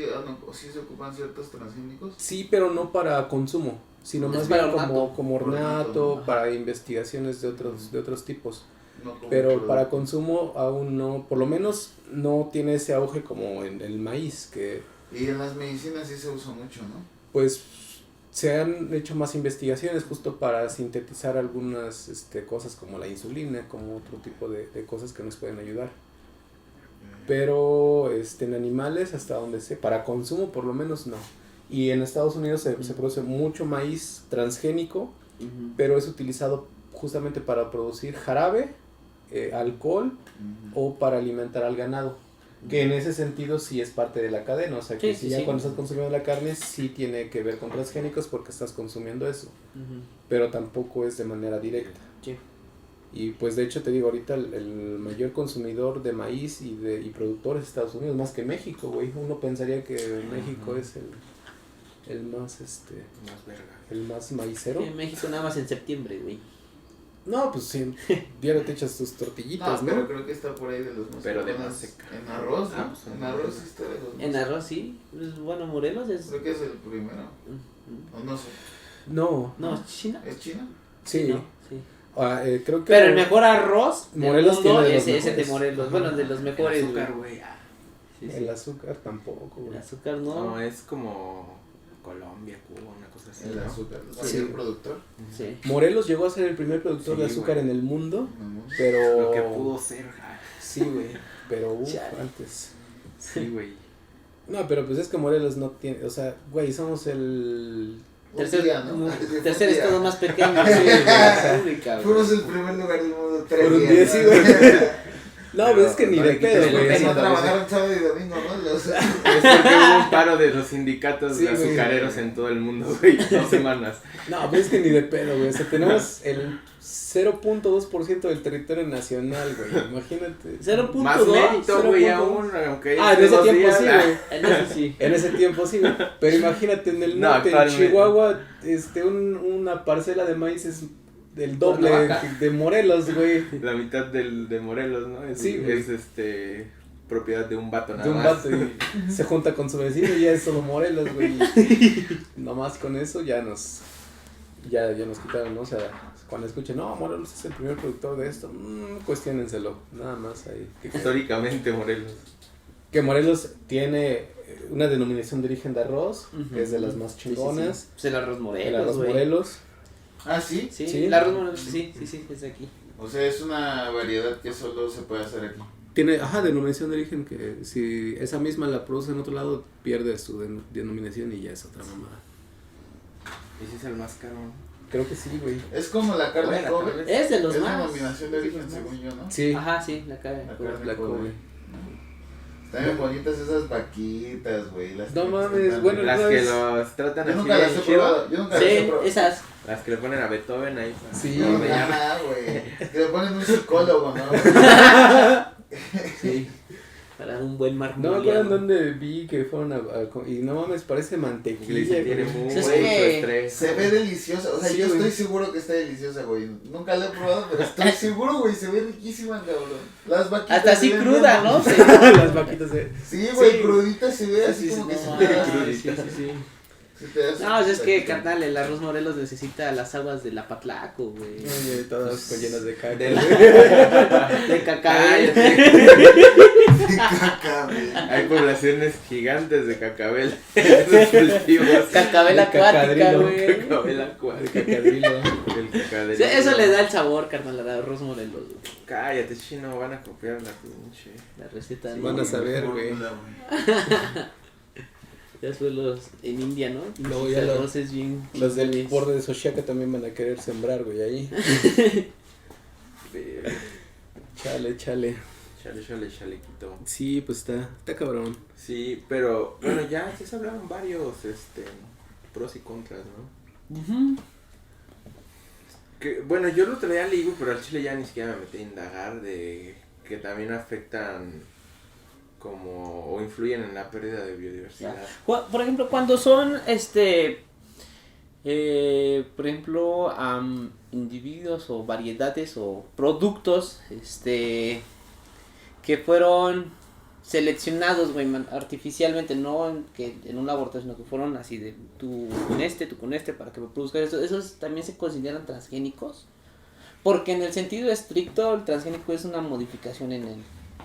se ocupan ciertos transgénicos. Sí, pero no para consumo, sino más bien como ornato, para investigaciones de otros tipos. No, pero para consumo aún no, por lo menos no tiene ese auge como en el maíz que... Y en las medicinas sí se usa mucho, ¿no? Pues se han hecho más investigaciones justo para sintetizar algunas cosas como la insulina, como otro tipo de cosas que nos pueden ayudar. Pero en animales hasta donde sé, para consumo por lo menos no. Y en Estados Unidos se produce mucho maíz transgénico, pero es utilizado justamente para producir jarabe, alcohol o para alimentar al ganado, que en ese sentido sí es parte de la cadena, o sea que cuando estás consumiendo la carne sí tiene que ver con transgénicos porque estás consumiendo eso, pero tampoco es de manera directa. Y pues de hecho te digo, ahorita el mayor consumidor de maíz y productor es Estados Unidos, más que México, güey. Uno pensaría que México es el más más verga, el más maicero. En México nada más en septiembre, güey. No, pues sí, diario te echas tus tortillitas, ¿no? Pero creo que está por ahí de los más. Pero de más seca. En arroz, ¿no? Pues en arroz sí está de los más. En arroz sí, pues, bueno, Morelos es... Creo que es el primero, o no sé. No, ¿es China? ¿Es China? Sí. No, sí. Creo que... Pero el mejor arroz Morelos del mundo tiene es el de Morelos, bueno, de los mejores. El azúcar, güey. El azúcar tampoco, güey. El azúcar no. No, es como Colombia, Cuba, una cosa así. El azúcar, sí. El productor. Sí. Morelos llegó a ser el primer productor de azúcar en el mundo, pero... Lo que pudo ser, sí, güey, pero antes. Sí, güey. No, pero pues es que Morelos no tiene, o sea, güey, somos el... Tercer día. estado más pequeño. Fuimos el primer lugar del mundo 3 por un días. 10, sí, güey. No, pero es que ni de pedo, güey. No trabajaron sábado y domingo, ¿no? Es porque hubo un paro de los sindicatos de azucareros en todo el mundo, güey, 2 semanas. No, pero es que ni de pedo, güey. O sea, tenemos el 0.2% del territorio nacional, güey. Imagínate. 0.2. Más mérito, güey, aún, aunque en ese tiempo sí, güey. En ese sí. En ese tiempo sí, güey. Pero imagínate en el norte, en Chihuahua, una parcela de maíz es el doble de Morelos, güey. La mitad de Morelos, ¿no? Sí, es propiedad de un vato nada más. De un vato y se junta con su vecino y ya es solo Morelos, güey. Nomás con eso ya nos quitaron, ¿no? O sea, cuando escuchen, no, Morelos es el primer productor de esto, cuestiónenselo, nada más ahí. Históricamente Morelos. Que Morelos tiene una denominación de origen de arroz, que es de las más chingonas. Sí. Pues el arroz Morelos, el arroz Morelos. ¿Ah, sí? Sí, el arroz Morelos, sí, es de aquí. O sea, es una variedad que solo se puede hacer aquí. Tiene, denominación de origen que si esa misma la produce en otro lado, pierde su denominación y ya es otra mamada. Ese es el más caro. Creo que sí, güey. Es como la carne Kobe. Es de los más. más. Es denominación de origen, según yo, ¿no? Sí. Ajá, sí, la carne Kobe. Están bien bonitas esas vaquitas, güey. No mames, bueno, las que los tratan así. Nunca las he probado. Sí, esas. Las que le ponen a Beethoven ahí. Sí, güey. Que le ponen un psicólogo, ¿no? Sí. Para un buen marco. No me acuerdo en dónde vi que fueron y no mames, parece mantequilla. Tiene mucho estrés. Se ve deliciosa, o sea, yo estoy seguro que está deliciosa, güey. Nunca la he probado, pero estoy seguro, güey, se ve riquísima, cabrón. Las vaquitas. Hasta así cruda, ¿no? Las vaquitas se... Sí, güey, crudita se ve así como que se ve. Sí. Si te das No, un es que, taquito. carnal, el arroz Morelos necesita las aguas de la Patlaco, güey. Oye, todas con llenas de caca. De cacabel. Caca, güey. Hay poblaciones gigantes de cacabel en esos cultivos. Cacabel De acuática, cacadrilo. güey. Cacabel De acuático. cacadrilo. El cacadrilo. Sí, eso le da el sabor, carnal, al arroz Morelos, güey. Cállate, chino, van a copiar la pinche. La receta. Sí, ¿no? van a saber, güey. Fórmula, Ya fue los en India, ¿no? Luego Los ya los- arroces bien. Los del chingones. borde de Xochiaca también van a querer sembrar, güey, ahí. Chale, chale. Chalequito. Sí, pues está cabrón. Sí, pero bueno, ya se hablaron varios pros y contras, ¿no? Ujú. Que, bueno, yo lo traía leído, pero al chile ya ni siquiera me metí a indagar de que también afectan como o influyen en la pérdida de biodiversidad. Por ejemplo, cuando son por ejemplo, individuos o variedades o productos que fueron seleccionados, güey, artificialmente, no en un laboratorio, sino que fueron así de tú con este para que me produzca esto, esos también se consideran transgénicos, porque en el sentido estricto el transgénico es una modificación en el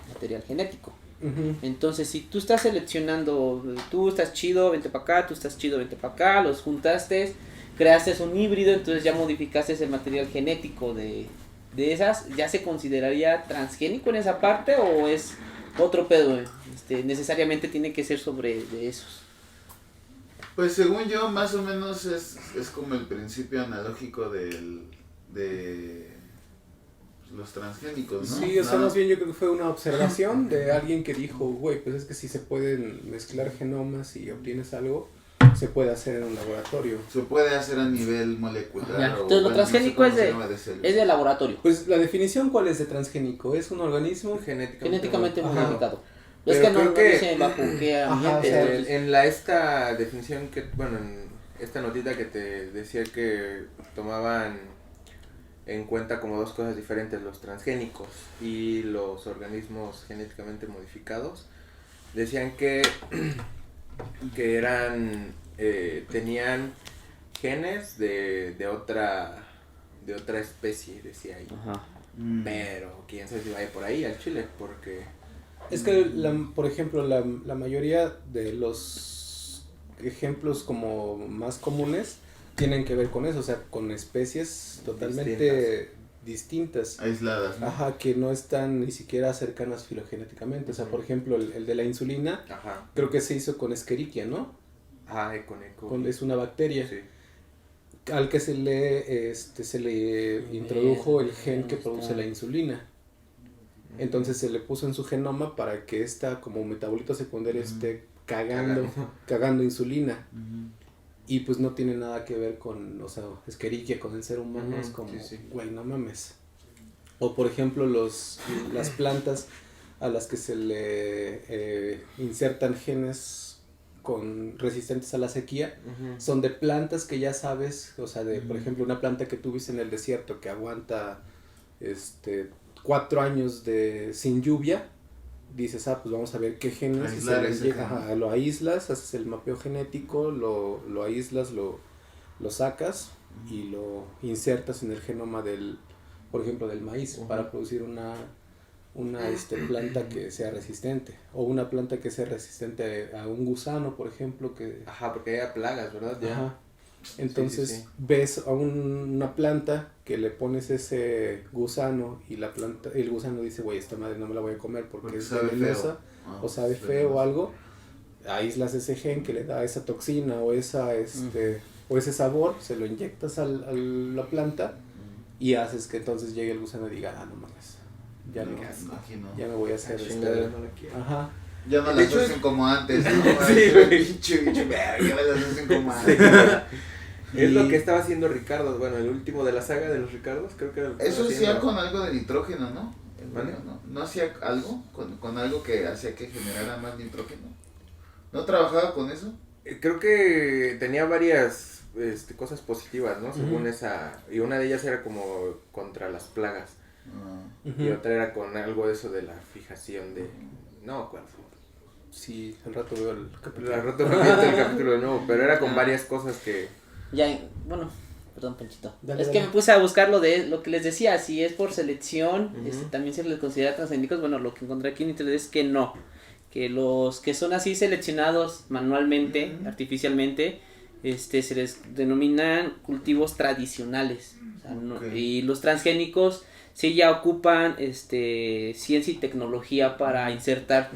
material genético. Ujú. Entonces, si tú estás seleccionando, tú estás chido, vente para acá, tú estás chido, vente para acá, los juntaste, creaste un híbrido, entonces ya modificaste el material genético de esas, ¿ya se consideraría transgénico en esa parte o es otro pedo? Necesariamente tiene que ser sobre de esos. Pues según yo, más o menos es como el principio analógico de los transgénicos, ¿no? Sí, o sea, Nada más bien yo creo que fue una observación de alguien que dijo, güey, pues es que si se pueden mezclar genomas y obtienes algo, se puede hacer en un laboratorio. se puede hacer a nivel molecular. Ya, o, entonces lo bueno, transgénico no sé es cómo se llama, células. Es de laboratorio, Pues la definición, ¿cuál es de transgénico? ¿Es un organismo? genéticamente Ajá. modificado. Pero Es que no creo que- dice bajo qué Ajá, ambiente. o sea, entonces- En esta definición que, bueno, en esta notita que te decía que tomaban en cuenta como dos cosas diferentes, los transgénicos y los organismos genéticamente modificados, decían que eran, tenían genes de otra especie, decía ahí. Ajá. Mm. Pero quién sabe si vaya por ahí al chile, porque Es que, por ejemplo, la mayoría de los ejemplos como más comunes tienen que ver con eso, o sea, con especies totalmente distintas. Aisladas, ¿no? Ajá, que no están ni siquiera cercanas filogenéticamente. O sea, por ejemplo, el de la insulina, ajá, creo que se hizo con Escherichia, ¿no? con eco. Es una bacteria Sí. al que se le introdujo el gen que produce la insulina. Entonces se le puso en su genoma para que esta como metabolito secundario esté cagando insulina. Ujú. Y pues no tiene nada que ver con, o sea, Escherichia con el ser humano, Ujú, es como, sí, sí. güey, no mames. O por ejemplo las plantas a las que se le insertan genes resistentes a la sequía, Ujú. son de plantas que ya sabes, o sea, por ejemplo, una planta que tú viste en el desierto que aguanta 4 años sin lluvia, dices, pues vamos a ver qué genes, y Aislar ese gen. ajá, lo aíslas, haces el mapeo genético, lo aíslas, lo sacas y lo insertas en el genoma por ejemplo, del maíz, Ujú. para producir una planta que sea resistente, o una planta que sea resistente a un gusano, por ejemplo, que Ajá, porque hay plagas, ¿verdad? Ya. ajá. Entonces Sí, sí, sí. ves a una planta que le pones ese gusano y el gusano dice, güey, esta madre no me la voy a comer porque es sabe venenosa feo. Ah, o sabe feo o algo. Aíslas ese gen que le da esa toxina o o ese sabor, se lo inyectas a la planta y haces que entonces llegue el gusano y diga, no mames, ya No, me aquí no. ya me voy a hacer Chingadera, no la quiero. Ajá. Ya no De las hecho, hacen como antes, ¿no? Sí, Ay, güey. pinche bicho, verga, ya me las hacen como antes. Es lo Y- que estaba haciendo Ricardo, bueno, el último de la saga de los Ricardos, creo que era lo que Eso estaba hacía haciendo. con algo de nitrógeno, ¿no? ¿Vale? ¿No hacía algo con algo que hacía que generara más nitrógeno? ¿No trabajaba con eso? Creo que tenía varias cosas positivas, ¿no? Según Ujú. esa, y una de ellas era como contra las plagas, Ah, y otra era con algo de eso de la fijación de, no me acuerdo. sí, al rato veo el capítulo. La roto viendo el capítulo de nuevo, pero era con varias cosas que... Bueno, perdón, Panchito. Dale, es dale. que me puse a buscar lo de lo que les decía, si es por selección, también se les considera transgénicos. Bueno, lo que encontré aquí en internet es que no, que los que son así seleccionados manualmente, artificialmente, se les denominan cultivos tradicionales. O sea, no- Ok. y los transgénicos sí ya ocupan ciencia y tecnología para insertar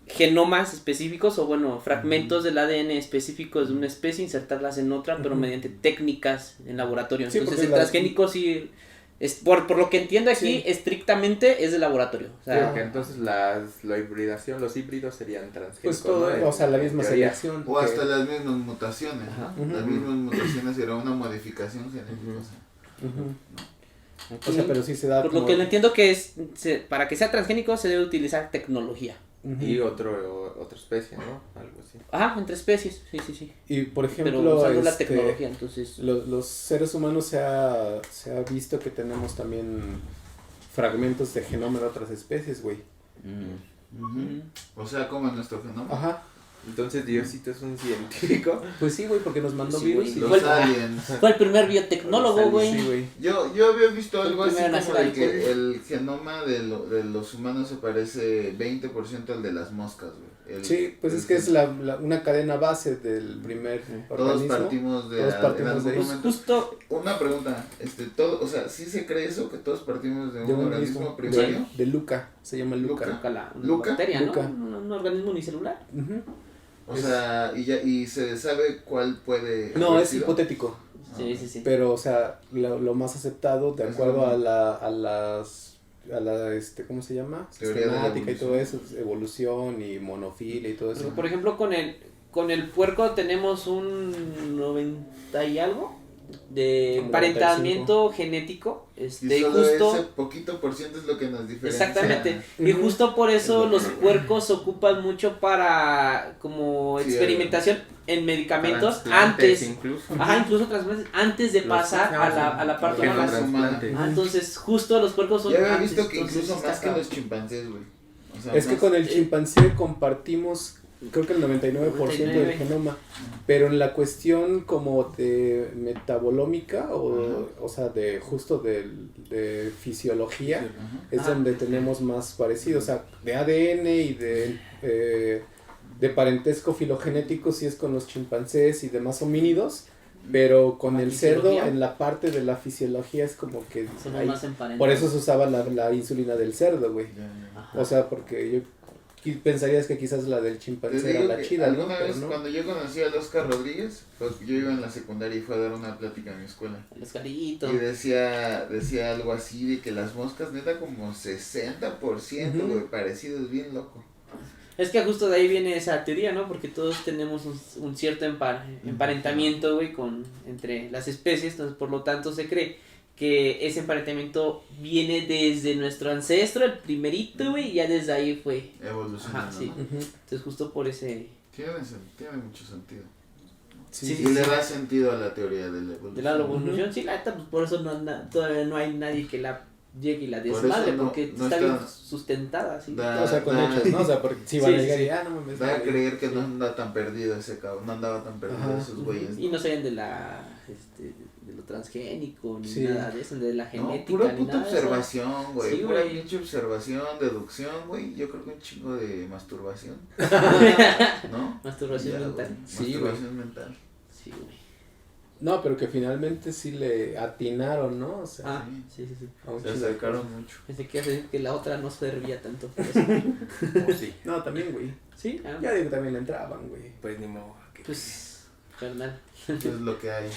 genomas específicos o bueno, fragmentos del ADN específicos de una especie, insertarlas en otra, pero mediante técnicas en laboratorio. Sí, Entonces porque el las- transgénico sí, por lo que entiendo aquí, Sí. estrictamente es de laboratorio. O sea, Porque entonces la hibridación, los híbridos serían transgénicos, Pues todo, ¿no? o sea, la misma En teoría. selección. O que- hasta las mismas mutaciones, Ajá. ¿no? Las mismas mutaciones era una modificación genética. O sea, Ujú. O sea, pero sí se da por como... lo que entiendo que para que sea transgénico se debe utilizar tecnología. Ujú. Y otra especie, ¿no? Algo así. Ajá, entre especies, sí. Y por ejemplo, Pero usando la este, tecnología, entonces... los seres humanos se ha visto que tenemos también fragmentos de genoma de otras especies, güey. ujú. O sea, como en nuestro genoma. Ajá. Entonces Diosito es un científico. Pues sí, güey, porque nos mandó Sí, virus güey, y... Los Bueno, aliens. Fue el primer biotecnólogo, güey. Sí, güey. Yo había visto Fue el algo así primero en como hacer de que alcohol. el genoma de los humanos se parece 20% al de las moscas, güey. Sí, pues es que es una cadena base del primer Todos organismo. partimos de, Todos en partimos algún de ahí. momento. Justo, Una pregunta, o sea, ¿sí se cree eso que todos partimos de de un un organismo mismo, primario? de Luca, se llama Luca. Luca, una Luca. bacteria, Luca. ¿no? Un organismo unicelular. Ujú. O sea, y se sabe cuál puede No, haber es sido? hipotético, Sí. pero o sea, lo más aceptado de Es acuerdo como- a la ¿cómo se llama? Teoría de la Sistemática y todo evolución. eso, evolución y monofilia y todo Porque, eso. por ejemplo, con el puerco tenemos un 90 y algo de Como emparentamiento genético. Y solo Justo, ese poquito por ciento es lo que nos diferencia. exactamente. Y Ujú. justo por eso Es lo los que- puercos se ocupan mucho para como Sí, experimentación en medicamentos Trasplantes antes. incluso. Ajá, incluso trasplantes antes de Los- pasar a la parte Genoma más. trasplante. Entonces, justo los puercos son Ya había antes, visto que entonces incluso está más que cabrón. los chimpancés, güey. O sea, Es que más- con el chimpancé compartimos, creo que el 99% del 99. genoma, pero en la cuestión como de metabolómica o sea, de justo de fisiología, Ajá. es donde tenemos más parecido, o sea, de ADN y de parentesco filogenético sí es con los chimpancés y demás homínidos, pero con La el cerdo fisiología. en la parte de la fisiología es como que Somos ahí- más emparentados. por eso se usaba la insulina del cerdo, güey. Ya. Ajá. O sea, porque yo pensarías que quizás la del Te chimpancé era digo la que chida, ¿no? alguna Pero vez no. cuando yo conocí al Oscar Rodríguez, pues yo iba en la secundaria y fue a dar una plática en mi escuela. El escarito. Y decía algo así de que las moscas neta como 60%, Ujú. güey, parecidos, bien loco. Es que justo de ahí viene esa teoría, ¿no? Porque todos tenemos un cierto emparentamiento, güey, entre las especies, entonces por lo tanto se cree que ese emparentamiento viene desde nuestro ancestro, el primerito, güey, y ya desde ahí fue. Evolucionando. Ajá, sí. ¿no? Ujú. Entonces justo por ese... Tiene mucho sentido. Sí, Sí, sí, Y le da sentido a la teoría de la evolución. De la evolución, sí, la neta, pues por eso todavía no hay nadie que la llegue y la Por eso desmadre, no- porque no está está- bien sustentada, sí. Da- O sea, con da- hechos, ¿no? O sea, porque si van Sí, a llegar sí, y, no mames. Da a no, creer que Sí. no anda tan perdido ese cabrón, no andaba tan perdido Ajá. esos güeyes. Y no sabían de de lo transgénico, ni Sí. nada de eso, de la No, genética, pura ni puta nada de eso. observación, güey. Sí, pura güey. pinche observación, deducción, güey. Yo creo que un chingo de masturbación. ¿No? Masturbación Ya, mental. güey, Sí, masturbación mental. Sí, güey. No, pero que finalmente sí le atinaron, ¿no? O sea, Ah, sí. a un Se chingo de acercaron cosas. mucho. Pensé que iba a decir que la otra no servía tanto. O sí. No, también, güey. Sí, ah, Ya digo que también le entraban, güey. Pues ni modo. pues, carnal. Es lo que hay.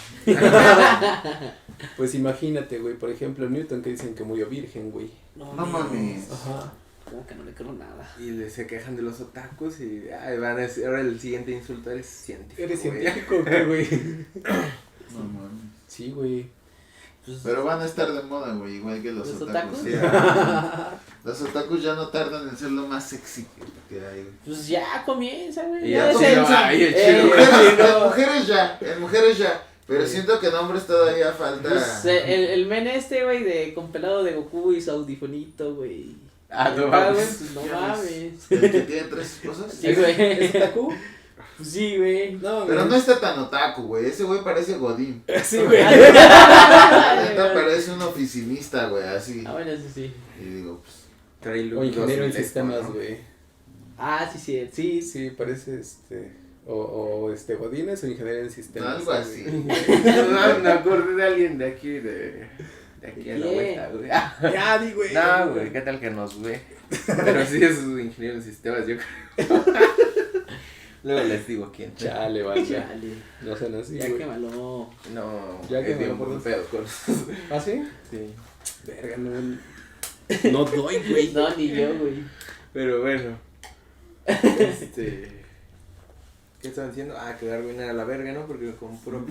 Pues imagínate, güey, por ejemplo, Newton que dicen que murió virgen, güey. No mames. Ajá. Como que no le creo nada. Se quejan de los otakus y van a decir, ahora el siguiente insulto eres científico. ¿Eres güey. científico o qué, güey? No mames. Sí, güey. Pues, Pero van a estar de moda, güey, igual que los ¿Los otakus. otakus? Sí, los otakus ya no tardan en ser lo más sexy que hay, güey. pues ya comienza, güey. Y Ya ya es chino, ay, el En chino. mujeres ya, en mujeres ya. Pero siento que en hombres todavía falta. Pues, el men güey, con pelado de Goku y su audifonito, güey. Ah, no güey, mames. pues, no ¿Quién mames. ¿El que tiene 3 esposas? Sí, güey. ¿Es otaku? Sí, güey. No, Pero güey. no está tan otaku, güey. Ese güey parece Godín. Sí, güey. La neta parece un oficinista, güey, así. Ah, bueno, eso sí. Y digo, pues. Trae look O ingeniero en 2000, sistemas, ¿no? güey. Ah, sí, sí, sí. Sí, parece o Godínez o ingeniero en sistemas. Algo así. güey. No, me acordé de alguien de aquí, de aquí a la Bien. vuelta, güey. Ya, di, güey. No, güey, ¿qué tal que nos ve? Pero sí es un ingeniero en sistemas, yo creo. Luego les digo quién. Chale, vaya. Chale. No sean así, Ya güey. quémalo. No, Ya que es bien me acuerdo. buen pedo con ¿Ah, sí? sí. Verga, no. No doy, güey. No, ni yo, güey. Pero bueno. ¿Qué estaban diciendo? Ah, que Darwin era la verga, ¿no? Porque con puro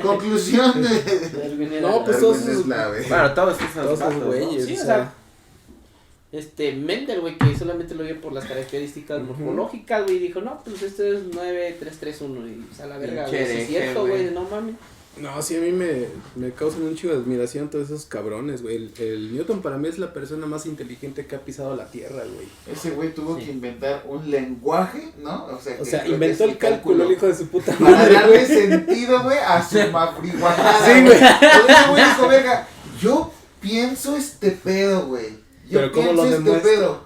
Conclusión de. No, pues todos Darwin es esos, la verga. Bueno, todos esos todos esos vatos, ¿no? güeyes, Sí, o o sea, Mendel, güey, que solamente lo vio por las características Ujú. morfológicas, güey, dijo, no, pues esto es 9331 y pues a la verga, güey, Pinche sí es hereje, cierto, güey. güey, no mames. no, sí, a mí me causan un chingo de admiración todos esos cabrones, güey. El Newton para mí es la persona más inteligente que ha pisado la tierra, güey. Ese güey tuvo Sí. que inventar un lenguaje, ¿no? O sea, O que sea, creo que inventó es el cálculo, el hijo de su puta Para madre, darle güey. sentido, güey, a su marihuanada. Sí, güey. Por eso, güey, dijo, verga, yo pienso este pedo, güey. Yo Pero ¿cómo pienso lo este demuestra? pedo.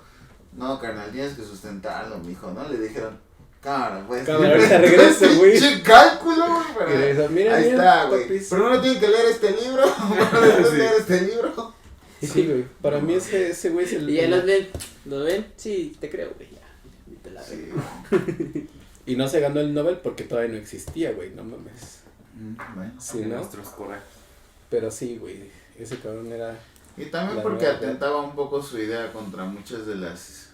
No, carnal, tienes que sustentarlo, mijo, ¿no? Le dijeron, cámara, pues. Cámara, ahorita regreso, güey. Pinche cálculo, güey. Y para- regresa, mira, Ahí mira, está, güey. papis. Primero tienen que leer este libro. Primero Sí. leer este libro. Sí, güey. Para mí ese güey es el. Y ya los ven, ¿lo ven? Sí, te creo, güey, ya. Vete a la verga. Sí. Y no se ganó el Nobel porque todavía no existía, güey, no mames. Bueno. Sí, En ¿no? nuestros corajes. Pero sí, güey, ese cabrón era. Y también La porque nueva, atentaba un poco su idea contra muchas de las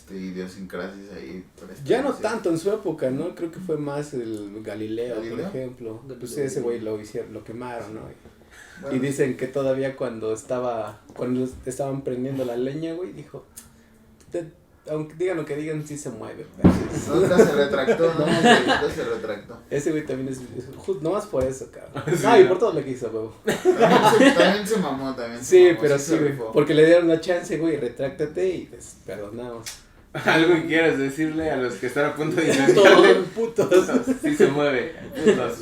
idiosincrasias ahí. Ya no tanto en su época, ¿no? Creo que fue más el Galileo, por ¿Galileo? ejemplo. Pues Galileo. ese güey lo hicieron, lo quemaron, ¿no? Bueno, Y dicen que todavía cuando estaban prendiendo la leña, güey, dijo, aunque digan lo que digan, sí se mueve. nunca se retractó, ¿no? Nunca se retractó. Ese güey también es nomás por eso, cabrón. Sí, No, y ¿no? por todo lo que hizo, güey. También se mamó, también. se Sí, mamó, pero se sí, güey, rifó. porque le dieron la chance, güey, retráctate y pues perdonamos. ¿Algo que quieras decirle a los que están a punto de Todos inventarle? putos. Sí se mueve, putos.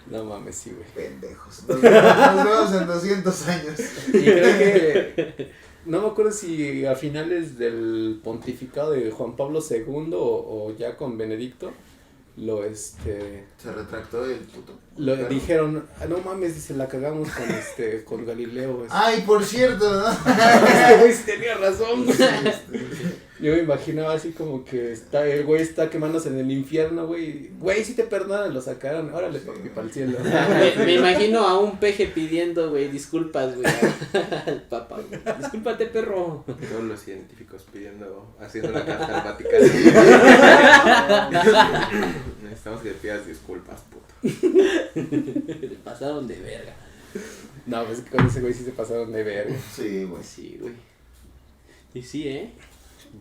No mames, sí, güey. Pendejos. Nos vemos en 200 años. Y creo que, no me acuerdo si a finales del pontificado de Juan Pablo II o ya con Benedicto, Se retractó el puto. Claro. dijeron, no mames, dice, la cagamos con Galileo. güey. Ay, por cierto, ¿no? Este güey sí tenía razón, güey. Yo me imaginaba así como que el güey está quemándose en el infierno, güey. Güey, si te perdonan, lo sacaron. Órale, papi, para el cielo. Me imagino a un peje pidiendo, güey, disculpas, güey, al papa, güey. Discúlpate, perro. Todos los científicos haciendo la carta al Vaticano. Necesitamos que te pidas disculpas, puto. Le pasaron de verga. No, pues con ese güey sí se pasaron de verga. Sí, güey. Sí, güey. Y sí,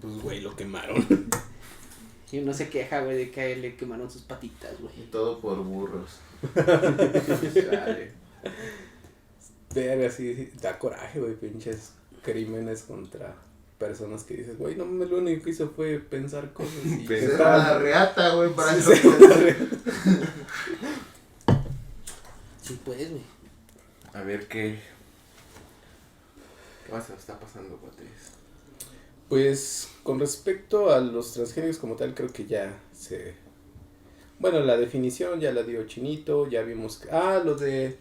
Pues, güey, lo quemaron. Y uno se queja, güey, de que a él le quemaron sus patitas, Y güey. todo por burros. Dale. Verga, sí, da coraje, güey, pinches crímenes contra personas que dices, güey, no mames, lo único que hizo fue pensar cosas y que Esa era estaban- la reata, güey, para Sí, eso. sí. Sí, pues, güey. A ver qué más se nos está pasando, cuates. Pues con respecto a los transgénicos como tal, creo que ya bueno, la definición ya la dio Chinito, ya vimos que... lo de...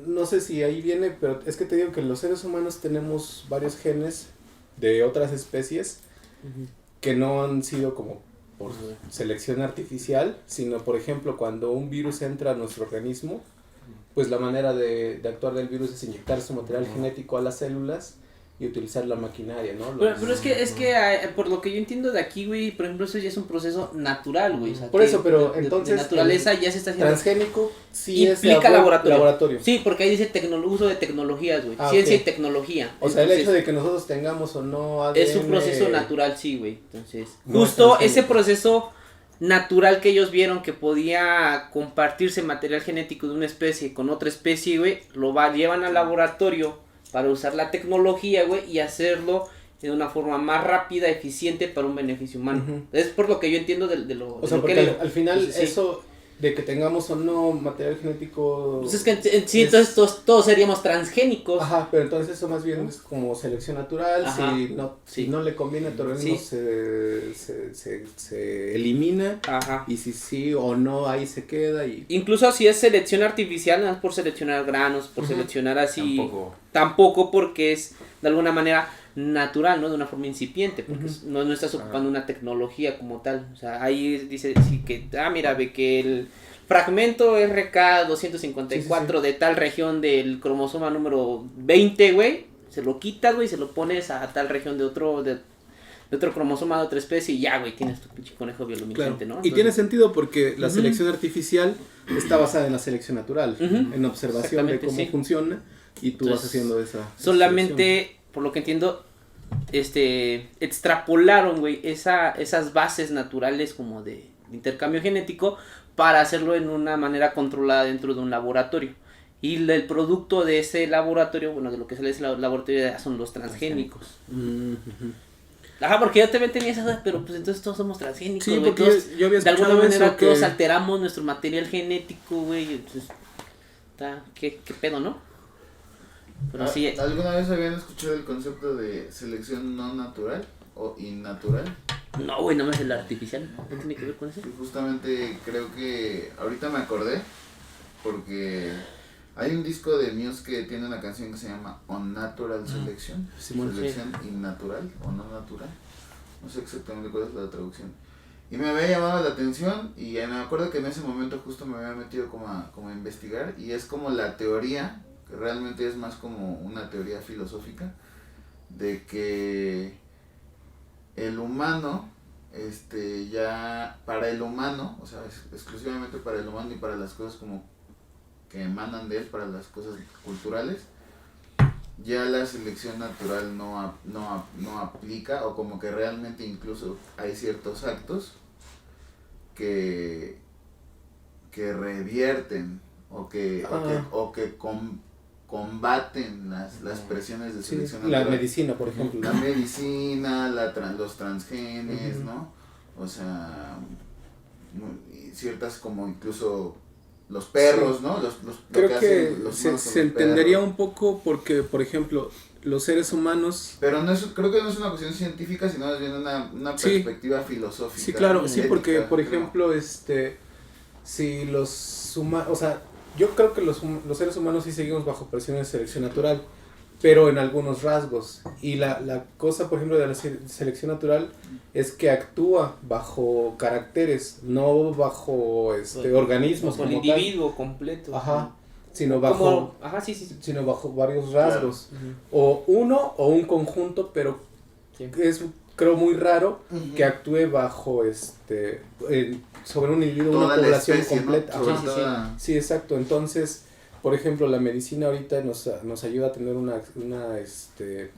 No sé si ahí viene, pero es que te digo que los seres humanos tenemos varios genes de otras especies que no han sido como por selección artificial, sino por ejemplo cuando un virus entra a nuestro organismo, pues la manera de actuar del virus es inyectar su material genético a las células y utilizar la maquinaria, ¿no? Pero es que por lo que yo entiendo de aquí, güey, por ejemplo, eso ya es un proceso natural, güey. O sea, Por que eso, pero de entonces, naturaleza ya se está haciendo. Transgénico sí Implica es laboratorio. Sí, porque ahí dice uso de tecnologías, güey. Ciencia ok. y tecnología. O sea, el Entonces, hecho de que nosotros tengamos o no ADN... es un proceso natural, sí, güey. Entonces, No justo es ese transgénico. proceso natural que ellos vieron que podía compartirse material genético de una especie con otra especie, güey, llevan al laboratorio para usar la tecnología, güey, y hacerlo de una forma más rápida, eficiente para un beneficio humano. Ujú. Es por lo que yo entiendo de lo O sea, de lo que porque leo. al final Entonces, sí. eso de que tengamos o no material genético... Pues es que en sí, entonces todos seríamos transgénicos. Ajá, pero entonces eso más bien es como selección natural, Ajá, si sí. no le conviene a tu organismo Sí. se elimina, Ajá. y si sí o no ahí se queda y... Incluso si es selección artificial, no es por seleccionar granos, por Ujú. seleccionar así. Tampoco. Tampoco porque es de alguna manera natural, ¿no? De una forma incipiente, porque Ujú. no estás ocupando una tecnología como tal. O sea, ahí dice sí que, mira, ve que el fragmento RK254 de tal región del cromosoma número 20, güey, se lo quitas, güey, se lo pones a tal región de otro cromosoma de otra especie y ya, güey, tienes tu pinche conejo bioluminiscente, Claro. ¿no? Y tiene sentido porque la Ujú. selección artificial está basada en la selección natural, Ujú. en observación de Exactamente, cómo sí. funciona, y tú vas Entonces, haciendo esa solamente, por lo que entiendo, extrapolaron, güey, esas bases naturales como de intercambio genético para hacerlo en una manera controlada dentro de un laboratorio. Y el producto de ese laboratorio, bueno, de lo que sale de ese laboratorio son los transgénicos. selección. Ujú. Ajá, porque yo también tenía esa duda, pero pues entonces todos somos transgénicos, Sí, güey, porque todos, yo había de alguna escuchado manera eso, todos que- alteramos nuestro material genético, güey, entonces, ¿qué pedo, no? Pero sí, ¿Alguna vez habían escuchado el concepto de selección no natural o innatural? no, güey, no me hace el artificial, ¿no tiene que ver con eso? Y justamente creo que ahorita me acordé porque hay un disco de Muse que tiene una canción que se llama Unnatural Selection, Simón, selección innatural o no natural, no sé exactamente cuál es la traducción. Y me había llamado la atención y me acuerdo que en ese momento justo me había metido como a investigar y es como la teoría, que realmente es más como una teoría filosófica, de que el humano, ya para el humano, o sea, exclusivamente para el humano y para las cosas como que emanan de él, para las cosas culturales, ya la selección natural no aplica, o como que realmente incluso hay ciertos actos que revierten o que combaten las presiones de Sí, selección la natural. medicina, por ejemplo. La medicina, los transgenes, Ujú. ¿no? O sea, y ciertas como incluso los perros, ¿no? Lo Creo que que hacen los se humanos con los entendería perros. un poco porque, por ejemplo, los seres humanos... Pero no es, creo que no es una cuestión científica, sino más bien una Sí. perspectiva filosófica. Sí, claro, sí, ética, porque, por creo. ejemplo, si los humanos, o sea, yo creo que los seres humanos sí seguimos bajo presiones de selección natural, pero en algunos rasgos. Y la cosa, por ejemplo, de la selección natural es que actúa bajo caracteres, no bajo organismos con el como tal. individuo completo. Ajá, sino bajo, Como, ajá, sí. sino bajo varios rasgos. Ujú. O uno o un conjunto, pero Sí. es, creo, muy raro Ujú. que actúe bajo sobre un individuo, Toda una la población especie, ¿no? completa. Sobre Ajá. toda- Sí, exacto. Entonces, por ejemplo, la medicina ahorita nos ayuda a tener una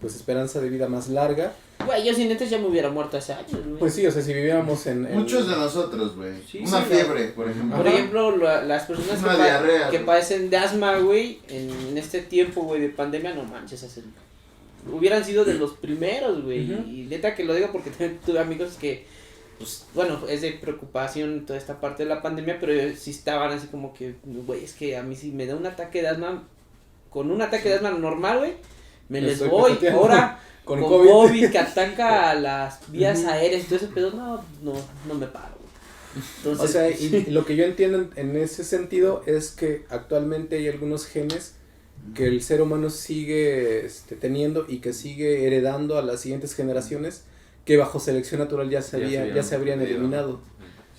pues esperanza de vida más larga. Güey, yo sin neta ya me hubiera muerto hace años, güey. Pues sí, o sea, si viviéramos en Muchos de nosotros, güey. Sí, Una sí, fiebre, por ejemplo. Por Ajá. ejemplo, las personas Una diarrea, que güey. padecen de asma, güey, en este tiempo, güey, de pandemia, no manches, hubieran sido de los primeros, güey. Ujú. Y neta que lo digo porque también tuve amigos que, pues, bueno, es de preocupación toda esta parte de la pandemia, pero sí estaban así como que, güey, es que a mí si me da un ataque de asma, con un ataque de asma normal, güey, me Me les estoy voy. petateando. Ahora, con con COVID. COVID que ataca a las vías Ujú. aéreas y todo ese pedo, no me paro, güey. Entonces, O sea, y lo que yo entiendo en ese sentido es que actualmente hay algunos genes que el ser humano sigue teniendo y que sigue heredando a las siguientes generaciones que bajo selección natural ya se habrían eliminado.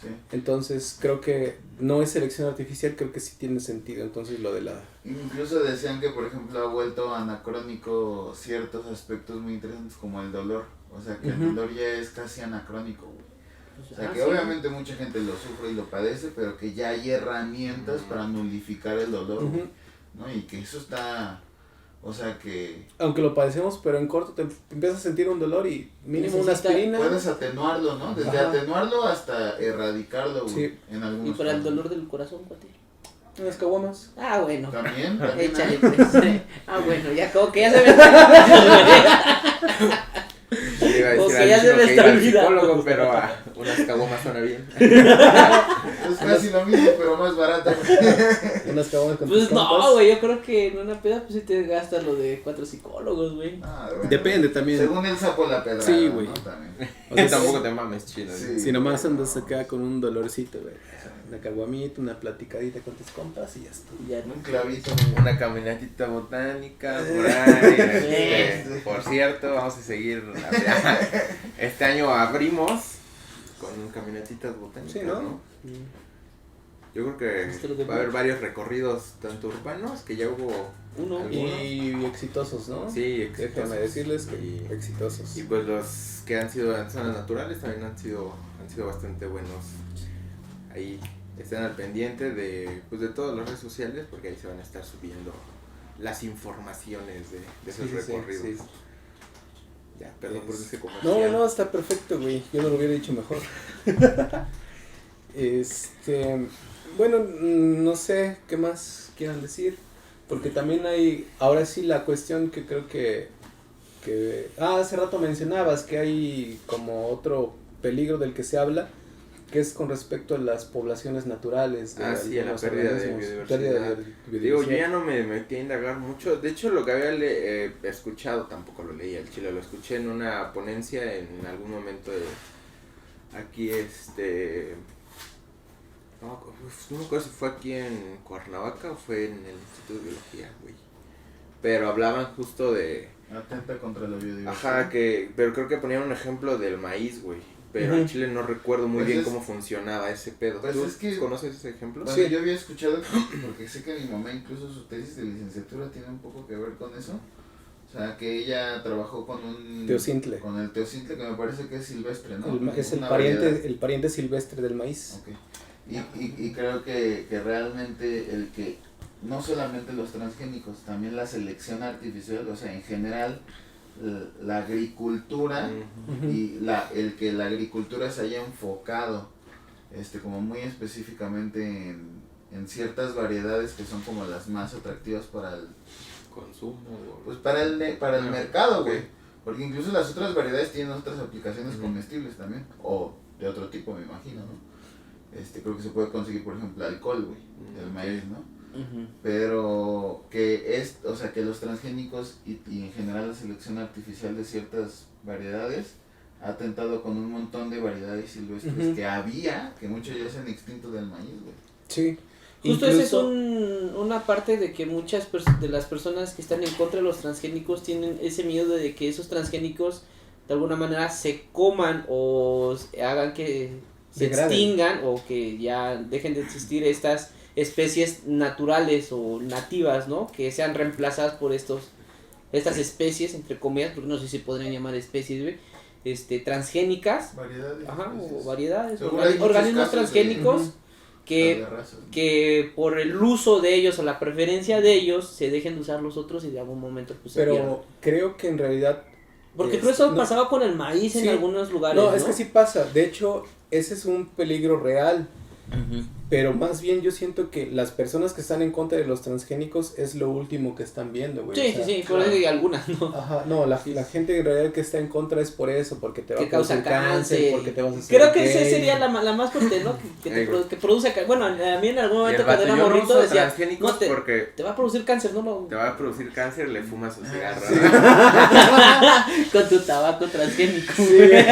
Sí. Entonces creo que no es selección artificial, creo que sí tiene sentido. Entonces lo de la... Incluso decían que, por ejemplo, ha vuelto anacrónico ciertos aspectos muy interesantes como el dolor. O sea, que Ujú. el dolor ya es casi anacrónico, güey. O sea, que sí. obviamente mucha gente lo sufre y lo padece, pero que ya hay herramientas para nulificar el dolor, güey, Ujú. ¿no? Y que eso está... O sea, que Aunque lo padecemos, pero en corto te empiezas a sentir un dolor y mínimo una Necesita- aspirina. puedes atenuarlo, ¿no? Desde Ajá. atenuarlo hasta erradicarlo, güey, Sí. en algunos Y para el casos. dolor del corazón, cuate. Unas caguamas. Ah, bueno. También. Échale, pues. Ah, bueno, ya como que ya se me está Iba a O decir que al ya se vecino me que está iba al olvidando. psicólogo, pero unas caguamas suena bien. Es casi lo mismo, pero más barato. Unas caguamas con Pues tus compas. no, güey, yo creo que en una peda pues sí te gastas lo de 4 psicólogos, güey. Ah, bueno. Depende también. Según el sapo la pedrada. Sí, güey. ¿no? También. O sea, Tampoco te mames, chido. Sí. Si nomás andas acá con un dolorcito, güey. Una caguamita, una platicadita con tus compas y ya está. Y ya no. Un clavito. Una caminatita botánica por ahí. Por cierto, vamos a seguir. Este año abrimos con caminatitas botánicas, Sí, ¿no? ¿no? Yo creo Esto lo que de va a haber March. varios recorridos, tanto urbanos, que ya hubo Uno. algunos. Y exitosos, ¿no? Sí, Déjenme exitosos. decirles que Y- exitosos. Y pues los que han sido en zonas naturales también han sido bastante buenos. Ahí están al pendiente de todas las redes sociales porque ahí se van a estar subiendo las informaciones de esos Sí, sí, sí, recorridos. sí. Ya, perdón por ese No, comercial. no, está perfecto, güey. Yo no lo hubiera dicho mejor. Bueno, no sé qué más quieran decir. Porque también hay, ahora sí la cuestión que creo que hace rato mencionabas que hay como otro peligro del que se habla, que es con respecto a las poblaciones naturales. Ah, sí, a la algunos pérdida de organismos, biodiversidad. pérdida de Digo, biodiversidad. yo ya no me metí a indagar mucho. De hecho, lo que había escuchado, tampoco lo leí al chile, lo escuché en una ponencia en algún momento aquí, no me acuerdo si fue aquí en Cuernavaca o fue en el Instituto de Biología, güey. Pero hablaban justo de... Atenta contra la biodiversidad. Ajá, pero creo que ponían un ejemplo del maíz, güey. Pero en Ujú. Chile no recuerdo muy Pues bien es- cómo funcionaba ese pedo. pues ¿Tú es que- conoces ese ejemplo? Bueno, yo había escuchado, porque sé que mi mamá incluso su tesis de licenciatura tiene un poco que ver con eso. O sea, que ella trabajó con un... Teocintle. Con el teocintle, que me parece que es silvestre, ¿no? Es el Una variedad. pariente silvestre del maíz. Ok. Y creo que realmente el que, no solamente los transgénicos, también la selección artificial, o sea, en general, la agricultura Ujú. Ujú. y el que la agricultura se haya enfocado como muy específicamente en ciertas variedades que son como las más atractivas para el Consumo. pues para el Ah, mercado, ok. güey. Porque incluso las otras variedades tienen otras aplicaciones Ujú. comestibles también, o de otro tipo, me imagino, ¿no? Creo que se puede conseguir, por ejemplo, alcohol, güey, del Ok. maíz, ¿no? Ujú. Pero que o sea, que los transgénicos y en general la selección artificial de ciertas variedades ha atentado con un montón de variedades silvestres Ujú. que había, que muchos ya se han extinto del maíz, güey. Sí. Justo esa es Incluso- una parte de que muchas de las personas que están en contra de los transgénicos tienen ese miedo de que esos transgénicos de alguna manera se coman o hagan que se Degraden. extingan o que ya dejen de existir estas especies naturales o nativas, ¿no? Que sean reemplazadas por estas especies, entre comillas, porque no sé si podrían llamar especies, güey, transgénicas, Variedades. ajá, especies. o variedades, Seguro hay muchos organismos casos de- transgénicos Ujú. que De razas, ¿no? que por el uso de ellos o la preferencia de ellos se dejen de usar los otros y de algún momento pues se pierdan. Pero creo que en realidad... Porque creo eso no- pasaba con el maíz en Sí. algunos lugares, No, ¿no? es que sí pasa. De hecho, ese es un peligro real. Ujú. Pero más bien yo siento que las personas que están en contra de los transgénicos es lo último que están viendo, güey. Sí, O sea, sí, por eso hay algunas, ¿no? Ajá, no, la gente en realidad que está en contra es por eso, porque te va Que a causar causa cáncer. porque te vas a hacer Creo que esa gay. sería la más fuerte, ¿no? Que produce cáncer. Bueno, a mí en algún Y momento el cuando vato, era yo no morrito uso decía, transgénicos no, te porque va a producir cáncer, no lo... te va a producir cáncer, le fumas un cigarro. Con tu tabaco transgénico, Sí. güey.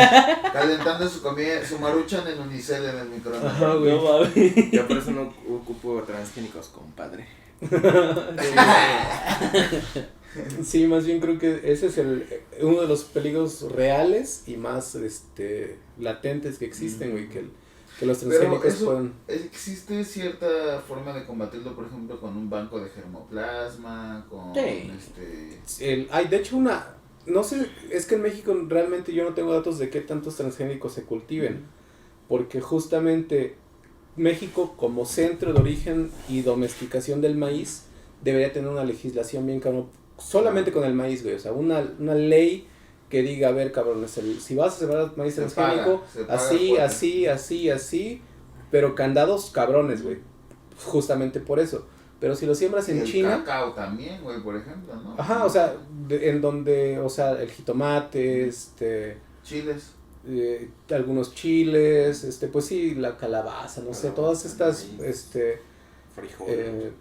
Calentando su comida, su maruchan en unicel en el microondas. Ajá, güey. No mames. Yo por eso no ocupo transgénicos, compadre. Sí, más bien creo que ese es uno de los peligros reales y más latentes que existen, güey, que los Pero transgénicos eso, pueden... existe cierta forma de combatirlo, por ejemplo, con un banco de germoplasma, con Sí. Hay de hecho no sé, es que en México realmente yo no tengo datos de qué tantos transgénicos se cultiven, porque justamente México como centro de origen y domesticación del maíz debería tener una legislación bien cabrón, solamente con el maíz, güey, o sea, una ley que diga, a ver, cabrón, si vas a sembrar maíz Se transgénico, paga así, fuerte. así, así, así, pero candados cabrones, güey. justamente por eso. Pero si lo siembras en el China, cacao también, güey, por ejemplo, ¿no? ajá, o sea, en donde, o sea, el jitomate, Chiles. algunos chiles, pues sí, la calabaza, no sé, todas estas, Frijol.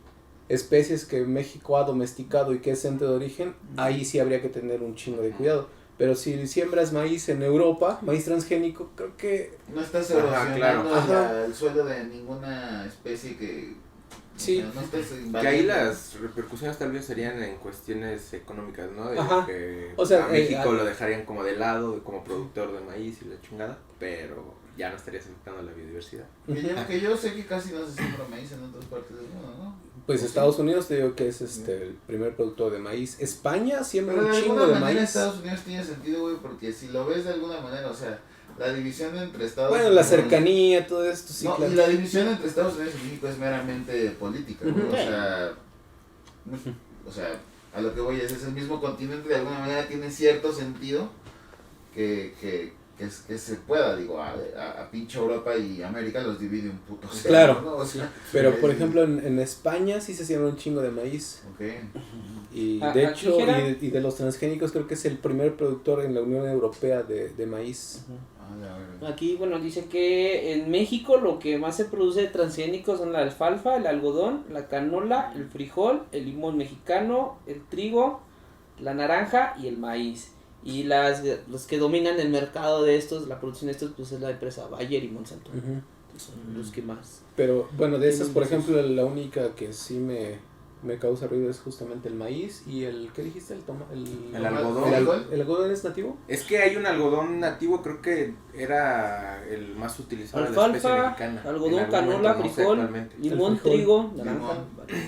especies que México ha domesticado y que es centro de origen, ahí sí habría que tener un chingo de cuidado. Pero si siembras maíz en Europa, maíz transgénico, creo que No estás Ajá, erosionando claro. el suelo de ninguna especie que... sí. O sea, no estás Que ahí invadiendo. las repercusiones tal vez serían en cuestiones económicas, ¿no? De Ajá. que O sea, a México al- lo dejarían como de lado, como productor de maíz y la chingada, pero ya no estarías afectando a la biodiversidad. Que yo sé que casi no se siembra maíz en otras partes del mundo, ¿no? Pues Estados Unidos te digo que es el primer productor de maíz. España siembra Pero un de chingo alguna de manera maíz. Estados Unidos tiene sentido, güey, porque si lo ves de alguna manera, o sea, la división entre Estados Bueno, Unidos... la cercanía, todo esto, sí, No, claro. y la división entre Estados Unidos y México es meramente política, güey, Ujú. o sea, a lo que voy es el mismo continente, de alguna manera tiene cierto sentido que se pueda, digo, a pinche Europa y América los divide un puto cerdo, Claro. ¿no? O sea, Pero, por es- ejemplo, en España sí se siembra un chingo de maíz. Ok. Y Ah, de aquí hecho, era- y de los transgénicos creo que es el primer productor en la Unión Europea de maíz. Ah, la verga. Aquí, bueno, dice que en México lo que más se produce de transgénicos son la alfalfa, el algodón, la canola, el frijol, el limón mexicano, el trigo, la naranja y el maíz. Y los que dominan el mercado de estos, la producción de estos, pues es la empresa Bayer y Monsanto. Ujú. Son los que más. Pero bueno, de esas, por Tienen ejemplo, la única que sí me causa ruido es justamente el maíz y ¿qué dijiste? El algodón. ¿El algodón es nativo? Es que hay un algodón nativo, creo que era el más utilizado de la especie Alfalfa, mexicana. algodón, En algún canola, momento, no sé frijol, actualmente. limón, El frijol. trigo, naranja.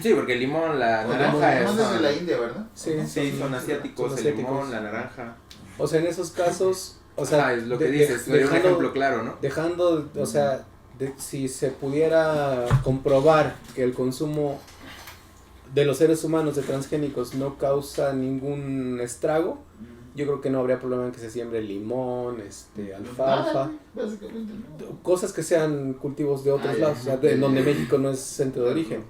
Sí, porque el limón, la Oye, naranja limón es... es de la India, ¿verdad? Sí, Sí, son asiáticos, son el limón, asiáticos. la naranja. O sea, en esos casos, o sea, Ajá, es lo que dices, sería un ejemplo claro, ¿no? dejando, o sea, si se pudiera comprobar que el consumo de los seres humanos de transgénicos no causa ningún estrago, yo creo que no habría problema en que se siembre limón, alfalfa, Nada, güey, básicamente no. cosas que sean cultivos de otros Ah, ya. lados, o sea, en donde México no es centro de origen.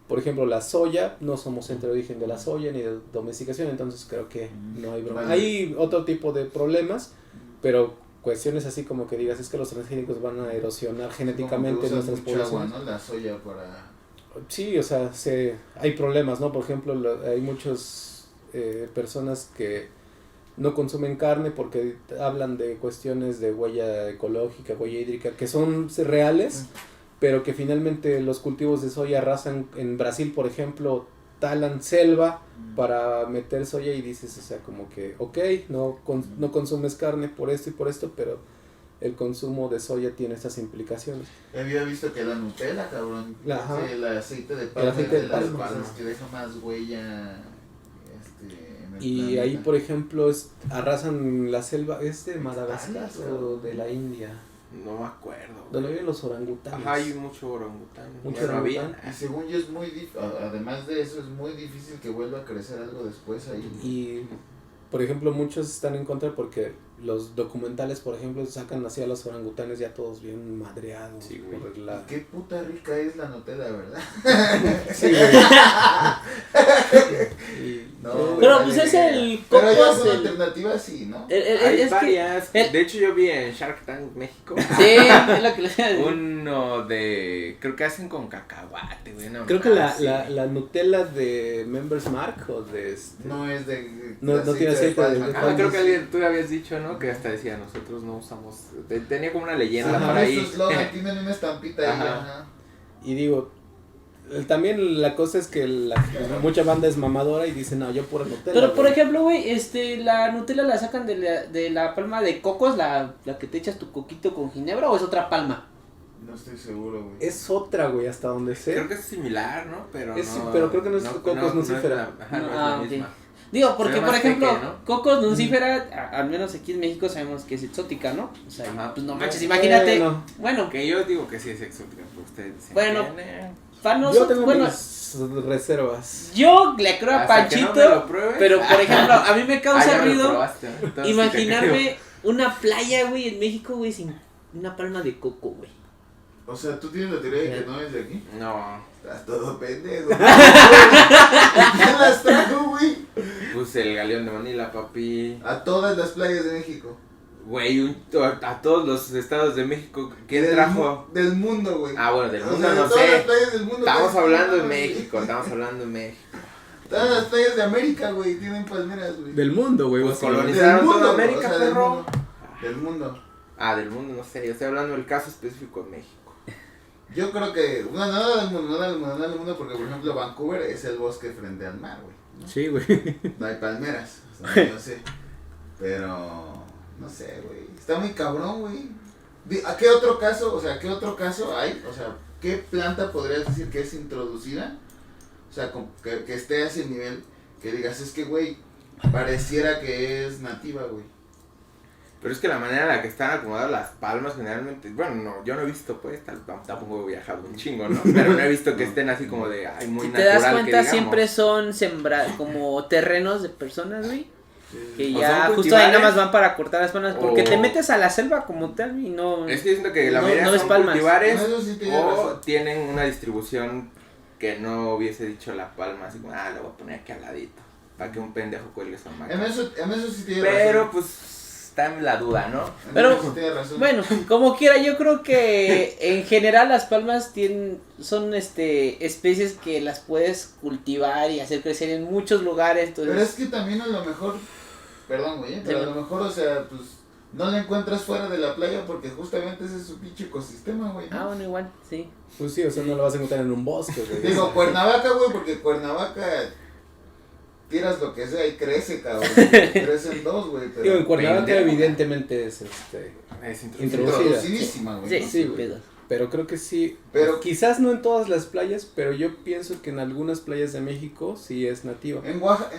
Por ejemplo, la soya, no somos centro de origen de la soya ni de domesticación, entonces creo que no hay broma. Vale. Hay otro tipo de problemas, pero cuestiones así como que digas, es que los transgénicos van a erosionar genéticamente Como que nuestras usan mucha agua, poblaciones. ¿no? La soya para... Sí, o sea, hay problemas, ¿no? Por ejemplo, hay muchas personas que no consumen carne porque hablan de cuestiones de huella ecológica, huella hídrica, que son reales, pero que finalmente los cultivos de soya arrasan. En Brasil, por ejemplo, talan selva para meter soya y dices, o sea, como que, ok, no consumes carne por esto y por esto, pero el consumo de soya tiene estas implicaciones. Había visto que la Nutella, cabrón, Ajá. el aceite de palma aceite es de de las palma. cosas que deja más huella en el Y planeta. ahí, por ejemplo, arrasan la selva, ¿es de Madagascar o de la India? No me acuerdo. Donde viven los orangutanes. Ajá, hay mucho orangután. Mucho Bueno, había. orangután. Y según yo es muy difícil, además de eso es muy difícil que vuelva a crecer algo después ahí. Y, por ejemplo, muchos están en contra porque los documentales, por ejemplo, sacan así a los orangutanes ya todos bien madreados. Sí, güey. por la... Qué puta rica es la Nutella, ¿verdad? Sí, güey. Y- No, Pero vale, pues es verga. el Pero ya cocos son del- alternativas, sí, ¿no? Hay es que, varias. el- De hecho, yo vi en Shark Tank México sí, es lo que le decía. uno de. Creo que hacen con cacahuate, güey. No, Creo que sí. la Nutella de Members Mark o de No es de... No tiene aceite de palma. palma. Creo que tú habías dicho, ¿no? Que hasta decía, nosotros no usamos. Tenía como una leyenda Ajá, por ahí. Su eslogan tienen una estampita ahí, Ajá. ajá. Y digo, también la cosa es que mucha banda es mamadora y dice, no, yo pura Nutella. Pero por güey". ejemplo, güey, la Nutella la sacan de la palma de cocos, la que te echas tu coquito con ginebra, o es otra palma. No estoy seguro, güey. Es otra, güey, hasta donde sé. Creo que es similar, ¿no? Pero Pero creo que no es cocos nucifera. Ajá, no es Ah, la ok. misma. Digo, porque Se ve por más ejemplo, peque, ¿no? cocos nucifera, al menos aquí en México sabemos que es exótica, ¿no? O sea, Ajá. pues no manches, imagínate. Bueno, Bueno, Que yo digo que sí es exótica, pero ustedes dicen Bueno, que para yo nosotros, tengo bueno, mis reservas. yo le creo a hasta que no Panchito, me lo pruebe. pero por ejemplo, a mí me causa ya me lo ruido probaste, ¿no? Entonces sí te imaginarme una playa, güey, en México, güey, sin una palma de coco, güey. O sea, ¿tú tienes la teoría de que no es de aquí? No, Estás todo pendejo. ¿Quién las trajo, güey? pues el Galeón de Manila, papi. A todas las playas de México. Güey, a todos los estados de México, ¿quién Del trajo? Del mundo, güey. Ah, bueno, del O mundo sea, de no todas las sé. playas del mundo. Estamos güey. hablando de México, estamos hablando de México. Todas las playas de América, güey, tienen palmeras, güey. Del mundo, güey. Pues o sea, colonizaron toda güey, América, del perro. mundo. Del mundo. Ah, del mundo, no sé, yo estoy hablando del caso específico de México. Yo creo que, no del mundo, porque por ejemplo Vancouver es el bosque frente al mar, güey. ¿No? Sí, güey. No hay palmeras, o sea, no sé. Pero, no sé, güey. Está muy cabrón, güey. ¿A qué otro caso, qué otro caso hay? O sea, ¿qué planta podrías decir que es introducida? O sea, que esté a ese nivel, que digas, es que, güey, pareciera que es nativa, güey. Pero es que la manera en la que están acomodadas las palmas generalmente, bueno, no, yo no he visto pues, tampoco he viajado un chingo, ¿no? Pero no he visto que estén así como de, ay, muy Si te natural. das cuenta, que siempre son como terrenos de personas, güey. Que O ya son justo ahí nada cultivares, más van para cortar las palmas. Porque o- te metes a la selva como tal y no. Es que siento que la No- mayoría no ves son palmas. cultivares Eso sí tienes o razón. tienen una distribución que no hubiese dicho la palma, así como, lo voy a poner aquí al ladito, para que un pendejo cuelgue su En máquina. eso sí tienes Pero razón. pues está en la duda, ¿no? Pero, eso sí tienes razón. Bueno, como quiera, yo creo que en general las palmas son especies que las puedes cultivar y hacer crecer en muchos lugares. Pero Entonces, es que también a lo mejor, perdón, güey, pero Sí, a lo mejor, o sea, pues no la encuentras fuera de la playa porque justamente ese es su pinche ecosistema, güey. ¿no? bueno, igual, sí. Pues sí, o sea, no lo vas a encontrar en un bosque, güey. Digo, Cuernavaca, güey, porque Cuernavaca tiras lo que sea y crece, cabrón. Crecen dos, güey, pero Digo, en Cuernavaca pendejo. evidentemente es Es Introducida. introducidísima, güey. Sí, ¿no? sí, güey. pedo. Pero creo que sí. Pero- Quizás no en todas las playas, pero yo pienso que en algunas playas de México sí es nativa. En Oaxaca,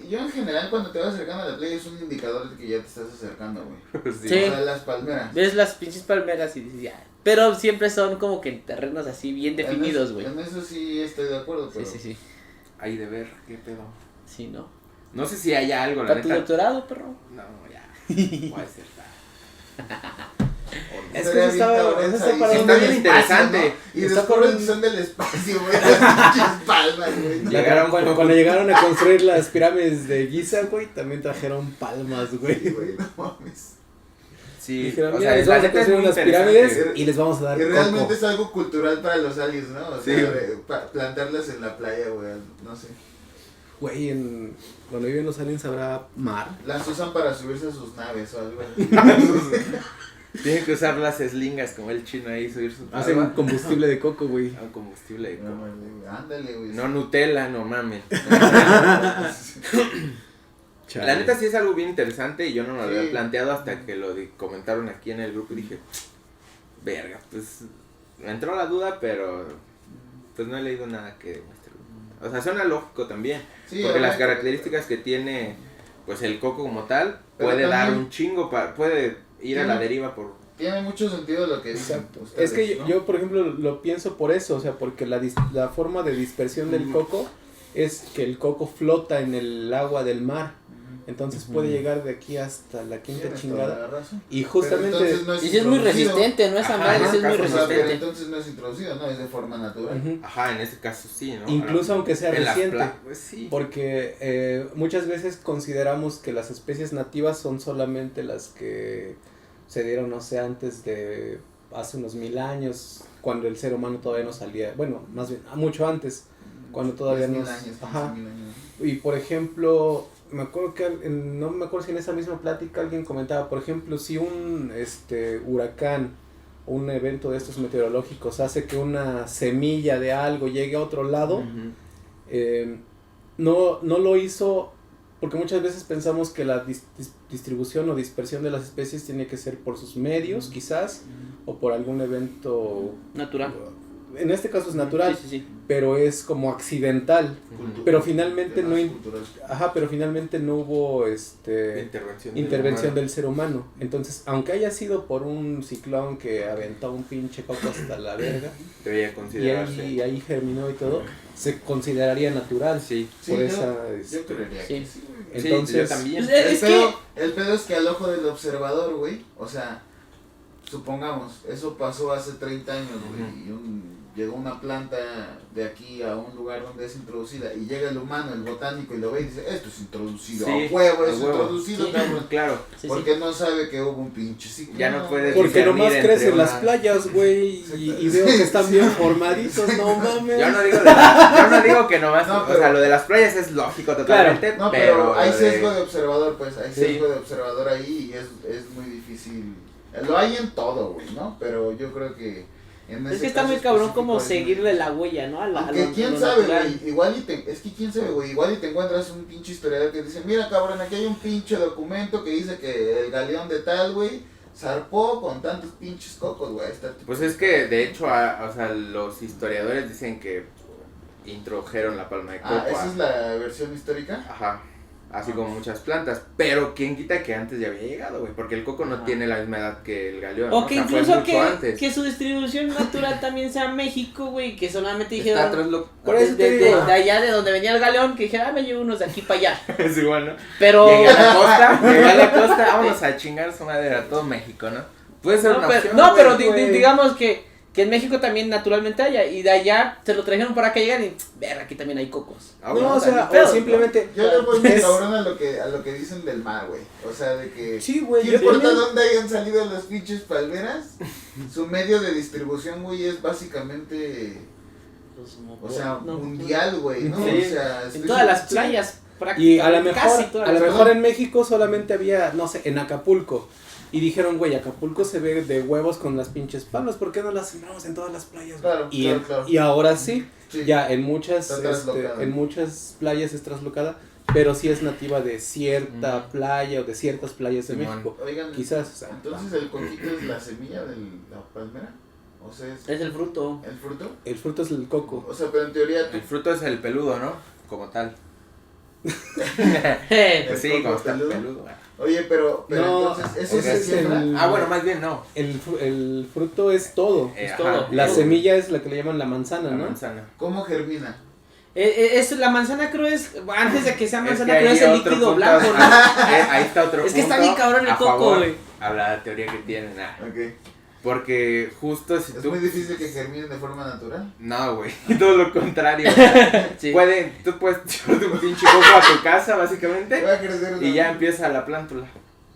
yo en general cuando te vas acercando a la playa es un indicador de que ya te estás acercando, güey. Sí. Sí. O sea, las palmeras. Ves las pinches palmeras y dices, ya. Pero siempre son como que en terrenos así bien definidos, güey. En eso sí estoy de acuerdo, Sí, pero... sí, sí. Hay de ver, qué pedo. Sí, ¿no? No sé si haya algo, la ¿Para tu neta. doctorado, perro? No, ya. Puede ser. Es que Estaría eso bien estaba- cabrón eso está salir para del un- bien espacio, interesante. ¿no? Y Está descubren para que un- son del espacio, güey. Las pinches palmas, güey. Llegaron cuando, cuando llegaron a construir las pirámides de Giza, güey, también trajeron palmas, Sí, güey. güey, no mames. Sí, Dijeron, o mira, sea, les la vamos a neta es construir muy unas interesante. pirámides y les vamos a dar Y realmente coco. es algo cultural para los aliens, ¿no? O sea, Sí. plantarlas en la playa, güey, no sé. Güey, donde viven los aliens habrá mar. Las usan para subirse a sus naves o algo así. Tienen que usar las eslingas como el chino ahí, subir su Hacen barba. combustible de coco, güey. Ah, combustible de No, coco. güey, ándale, güey. No Nutella, no mames. Chale. La neta sí es algo bien interesante y yo no me lo Sí. había planteado hasta que lo comentaron aquí en el grupo y dije, verga, pues me entró la duda, pero pues no he leído nada que demuestre. O sea, suena lógico también, Sí, porque las ahora- características que tiene pues el coco como tal Pero puede dar también- un chingo, puede ir a la Tiene- deriva por... Tiene mucho sentido lo que dicen. Exacto. ustedes, Es que ¿no? yo, por ejemplo, lo pienso por eso, o sea, porque la forma de dispersión del coco es que el coco flota en el agua del mar. Entonces puede llegar de aquí hasta la quinta Tienes toda chingada. la razón. Y Pero justamente... entonces no es Y si es muy introducido. resistente, ¿no? Esa Ajá, madre en sí es muy caso, O sea, pero resistente. entonces no es introducido, no, es de forma natural. Ujú. Ajá, en ese caso sí, ¿no? Incluso aunque sea En las reciente. pues sí. Porque muchas veces consideramos que las especies nativas son solamente las que se dieron, no sé, antes de hace unos 1000 años, cuando el ser humano todavía no salía, bueno, más bien, mucho antes, cuando todavía 10.000 no... años, Ajá. 15.000 años. Y por ejemplo, me acuerdo que, no me acuerdo si en esa misma plática alguien comentaba, por ejemplo, si un huracán, un evento de estos meteorológicos hace que una semilla de algo llegue a otro lado, Ujú. no lo hizo porque muchas veces pensamos que la distribución o dispersión de las especies tiene que ser por sus medios, quizás, o por algún evento, Natural. en este caso es natural, Sí, sí, sí. pero es como accidental. Ujú. Pero finalmente no, Temas culturales. pero finalmente no hubo intervención del del ser humano. Entonces, aunque haya sido por un ciclón que aventó un pinche coco hasta la verga, debería y considerarse. ahí germinó y todo, se consideraría natural. Sí. Sí, por yo- esa, yo creería Sí. que sí, güey. entonces, sí, yo también. Pues, es que... El pedo es que al ojo del observador, güey, o sea, supongamos, eso pasó hace 30 años, güey, y llegó una planta de aquí a un lugar donde es introducida, y llega el humano, el botánico, y lo ve y dice, esto es introducido, Sí, a huevo, es a huevo. introducido, Sí. cabrón. Claro. Sí, Porque no sabe que hubo un pinche ciclo. Ya no puede Porque discernir nomás entre crecen una- las playas, güey, y veo que están bien formaditos, no mames. Yo no digo que nomás, No, o pero- sea, lo de las playas es lógico totalmente, No, pero hay lo de- sesgo de observador, pues, hay Sí. sesgo de observador ahí y es muy difícil. Lo hay en todo, güey, ¿no? Pero yo creo que en Es ese que está caso muy cabrón específico como es muy seguirle la huella, ¿no? Aunque quién sabe, güey, igual y te encuentras un pinche historiador que dice, mira cabrón, aquí hay un pinche documento que dice que el galeón de tal, güey, zarpó con tantos pinches cocos, güey. Pues es que de hecho, o sea, los historiadores dicen que introdujeron la palma de coco. esa es la versión histórica. Ajá, así como muchas plantas, pero quién quita que antes ya había llegado, güey, porque el coco no Ajá. tiene la misma edad que el galeón, O ¿no? que sea, fue incluso mucho antes. que su distribución natural también sea México, güey, que solamente Está dijeron Por eso te de digo. allá de donde venía el galeón, que dijeron, me llevo unos de aquí para allá. Es igual, ¿no? Pero Llegué a la costa, vámonos a chingar su madre a todo México, ¿no? Puede ser una opción, no, pero güey. digamos que en México también naturalmente haya, y de allá se lo trajeron para que llegan y, verga, aquí también hay cocos. Ah, No, bueno, o sea, pedo, o simplemente. Yo le voy muy Es- cabrón a lo que dicen del mar, güey. O sea, de que Sí, güey, ¿qué yo importa también. dónde hayan salido las pinches palmeras? Su medio de distribución, güey, es básicamente, o sea, No, mundial, güey, ¿no? Sí. O sea, En todas las playas, Y a lo casi mejor, todas a lo las mejor en México solamente había, no sé, en Acapulco. Y dijeron, güey, Acapulco se ve de huevos con las pinches palmas, ¿por qué no las sembramos en todas las playas? güey?" Claro, y, claro, claro. y ahora sí, Sí. ya en muchas, Está traslocada. en muchas playas es traslocada, pero sí es nativa de cierta playa o de ciertas playas de Simón. México. Oigan, Quizás, o sea, entonces el coquito es la semilla de la palmera, o sea, es Es el fruto. el fruto. el fruto es el coco. O sea, pero en teoría tú, El fruto es el peludo, ¿no? Como tal. El Sí, coco como está peludo. peludo. güey. oye, pero No, entonces eso ese se es siembra. el- Ah, bueno, más bien no. El fruto es todo. Es Ajá, todo. La Todo. semilla es la que le llaman la manzana, la ¿no? manzana. ¿Cómo germina? La manzana creo es, antes de que sea Es manzana que creo ahí es el otro líquido punto- blanco, ¿no? Ahí está otro Es que está punto bien cabrón el a coco, favor güey. A la teoría que tienen. Ok. Porque justo si Es tú... muy difícil que germinen de forma natural. No, güey, todo lo contrario. Sí. Tú puedes llevarte un pinche coco a tu casa, básicamente, Va a crecer y ya una- empieza la plántula.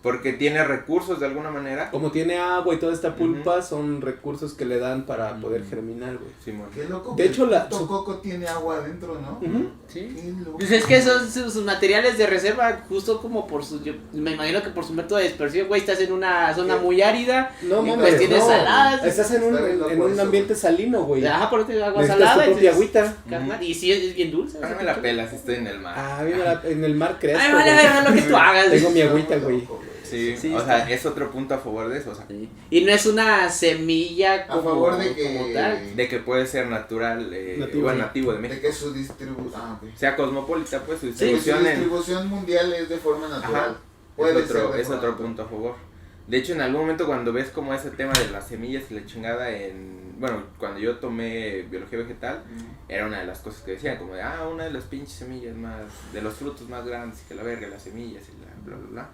Porque tiene recursos de alguna manera. Como tiene agua y toda esta pulpa, son recursos que le dan para poder Ujú. germinar, güey. Simón. Qué loco. De que hecho, el la- puto coco tiene agua adentro, ¿no? Ujú. Sí. Qué loco. Pues es que son sus materiales de reserva, justo como por su, yo me imagino que por su método de dispersión, güey, estás en una zona Sí. muy árida, No y mames, pues tienes no. saladas, Estás en un, Está bien loco en un eso, ambiente güey. salino, güey. ajá, por eso agua Necesitas salada, tu propia entonces, agüita. carnal, y sí es bien dulce. o sea, Ahora me la pelas, estoy en el mar. Ah, mira, en el mar crezco, Ay, vale, güey. verga lo que tú hagas. Tengo mi Está agüita, muy güey. loco, güey. Sí, Sí, o está. sea, es otro punto a favor de eso, o sea, Sí. Y no es una semilla A como, favor de que. como tal. de que puede ser natural, Nativo. igual nativo de De México. que su distribución. Ah, ok. Sea cosmopolita, pues su Que su distribución en... distribución mundial es de forma natural. Ajá. Puede Es ser de otro forma otro natural. punto a favor. De hecho, en algún momento cuando ves como ese tema de las semillas y la chingada en... Bueno, cuando yo tomé biología vegetal, era una de las cosas que decían, como de, una de las pinches semillas más... De los frutos más grandes que la verga, las semillas y la bla, bla, bla.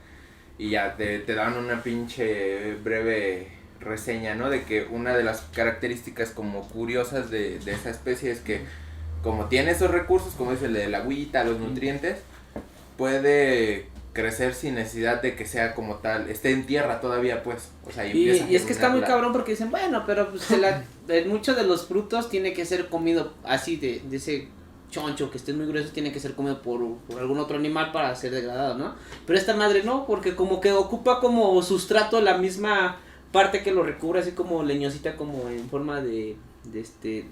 Y ya te dan una pinche breve reseña, ¿no? De que una de las características como curiosas de esa especie es que como tiene esos recursos, como es el de la agüita, los nutrientes, puede crecer sin necesidad de que sea como tal, esté en tierra todavía, pues. O sea, empieza a Y es que está muy germinar cabrón porque dicen, bueno, pero pues en muchos de los frutos tiene que ser comido así de ese choncho que esté muy grueso, tiene que ser comido por algún otro animal para ser degradado, ¿no? Pero esta madre no, porque como que ocupa como sustrato la misma parte que lo recubre, así como leñosita, como en forma de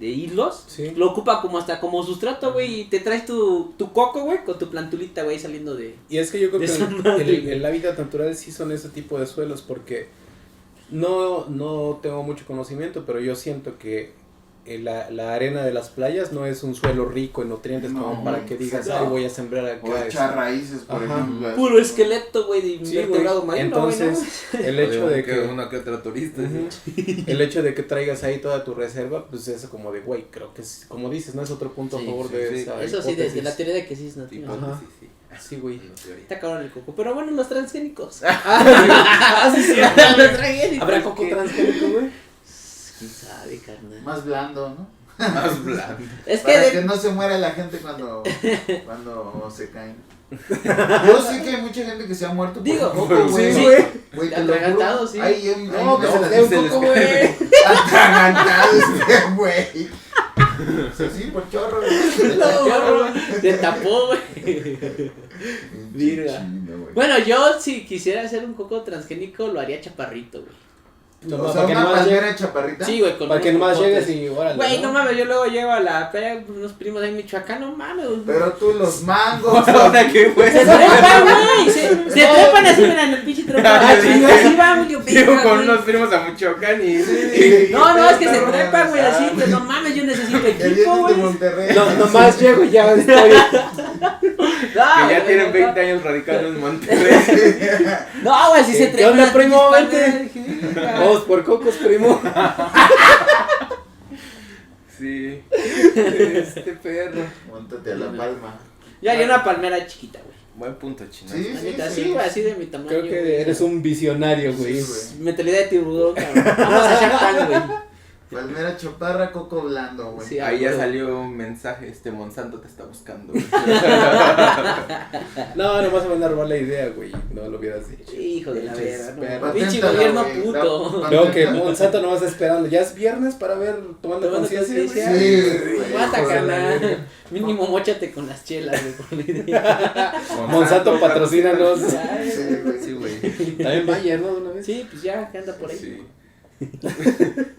hilos. Sí. Lo ocupa como hasta como sustrato, güey, y te traes tu coco, güey, con tu plantulita, güey, saliendo de... Y es que yo creo De que esa madre. el hábitat natural sí son ese tipo de suelos porque no tengo mucho conocimiento, pero yo siento que la arena de las playas no es un suelo rico en nutrientes No, como para que digas, no. ay, voy a sembrar acá. O echar raíces, por Ajá. ejemplo. Puro esqueleto, güey, de Sí, invertebrado güey. marino, güey, ¿no? Entonces, el O hecho de un que uno que otro turista. Ujú. ¿sí? el hecho de que traigas ahí toda tu reserva, pues es como de, güey, creo que es, como dices, no es otro punto Sí, a favor sí, de sí. esa Eso sí, desde hipótesis. la teoría de que sí es nativo. Ajá. Sí, sí. Sí, güey. En teoría. Está cabrón el coco. Pero bueno, los transgénicos. Sí, Los transgénicos. ¿Habrá coco transgénico, güey? ¿Quién sabe, carnal? Más blando, ¿no? Más blando. Es Para que que no se muera la gente cuando se caen. Yo sé que hay mucha gente que se ha muerto por Digo, coco, güey. sí, güey. Güey, te lo Atragantado, juro. sí. No, que se les dé se un les coco, cae. güey. Atragantado este güey. Sí, por chorro, güey. te tapó, güey. Virga. Chino, güey. Bueno, yo si quisiera hacer un coco transgénico lo haría chaparrito, güey. No, O sea, para que una nomás llegue, palmera chaparrita. Sí, güey, con para que unos nomás cocotes. llegues y órale. Güey, no mames, yo luego llego a la playa con unos primos de Michoacán, no mames, güey. Pero tú los mangos. Ahora qué güey. Se trepan, güey, se trepan así, mira, en el pinche trepan. Así va, güey, yo Llego verga, con güey. unos primos a Michoacán y. No, es que se trepan, güey, así, pues no mames, yo necesito El equipo, viento de güey. Monterrey. No, nomás llego y ya estoy. Que ya tienen 20 años radicando en Monterrey. No, güey, si se ¿Qué trepan. onda, las primo? pinches Vente. palmeras, dije, verga. Vamos por cocos, primo. Sí. Perro. Móntate a la palma. Yo haría una palmera chiquita, güey. Buen punto, chino. Sí, La sí, neta, sí. sí, güey, así de mi tamaño. Creo que güey. eres un visionario, güey. Sí, güey. Mentalidad de tiburón, cabrón. Vamos a Shark Tank, güey. Palmera chaparra, coco blando, güey. Sí, Ahí ya güey. salió un mensaje, Monsanto te está buscando. No, nomás me van a robar la idea, güey. No lo hubieras dicho. Hijo de la verga, no. Perro. Pinche Paténtala, gobierno güey. puto. Creo que Monsanto nomás está esperando. Ya es viernes para ver, tomando Tomando conciencia. conciencia. güey. Sí, güey. Mata, Hijo de la carnal. verga. Mínimo móchate con las chelas, güey, por la idea. Monsanto, patrocínanos. Sí, güey. Sí, güey. También Bayer, ¿no? De una vez. Sí, pues ya, que anda por ahí. Sí.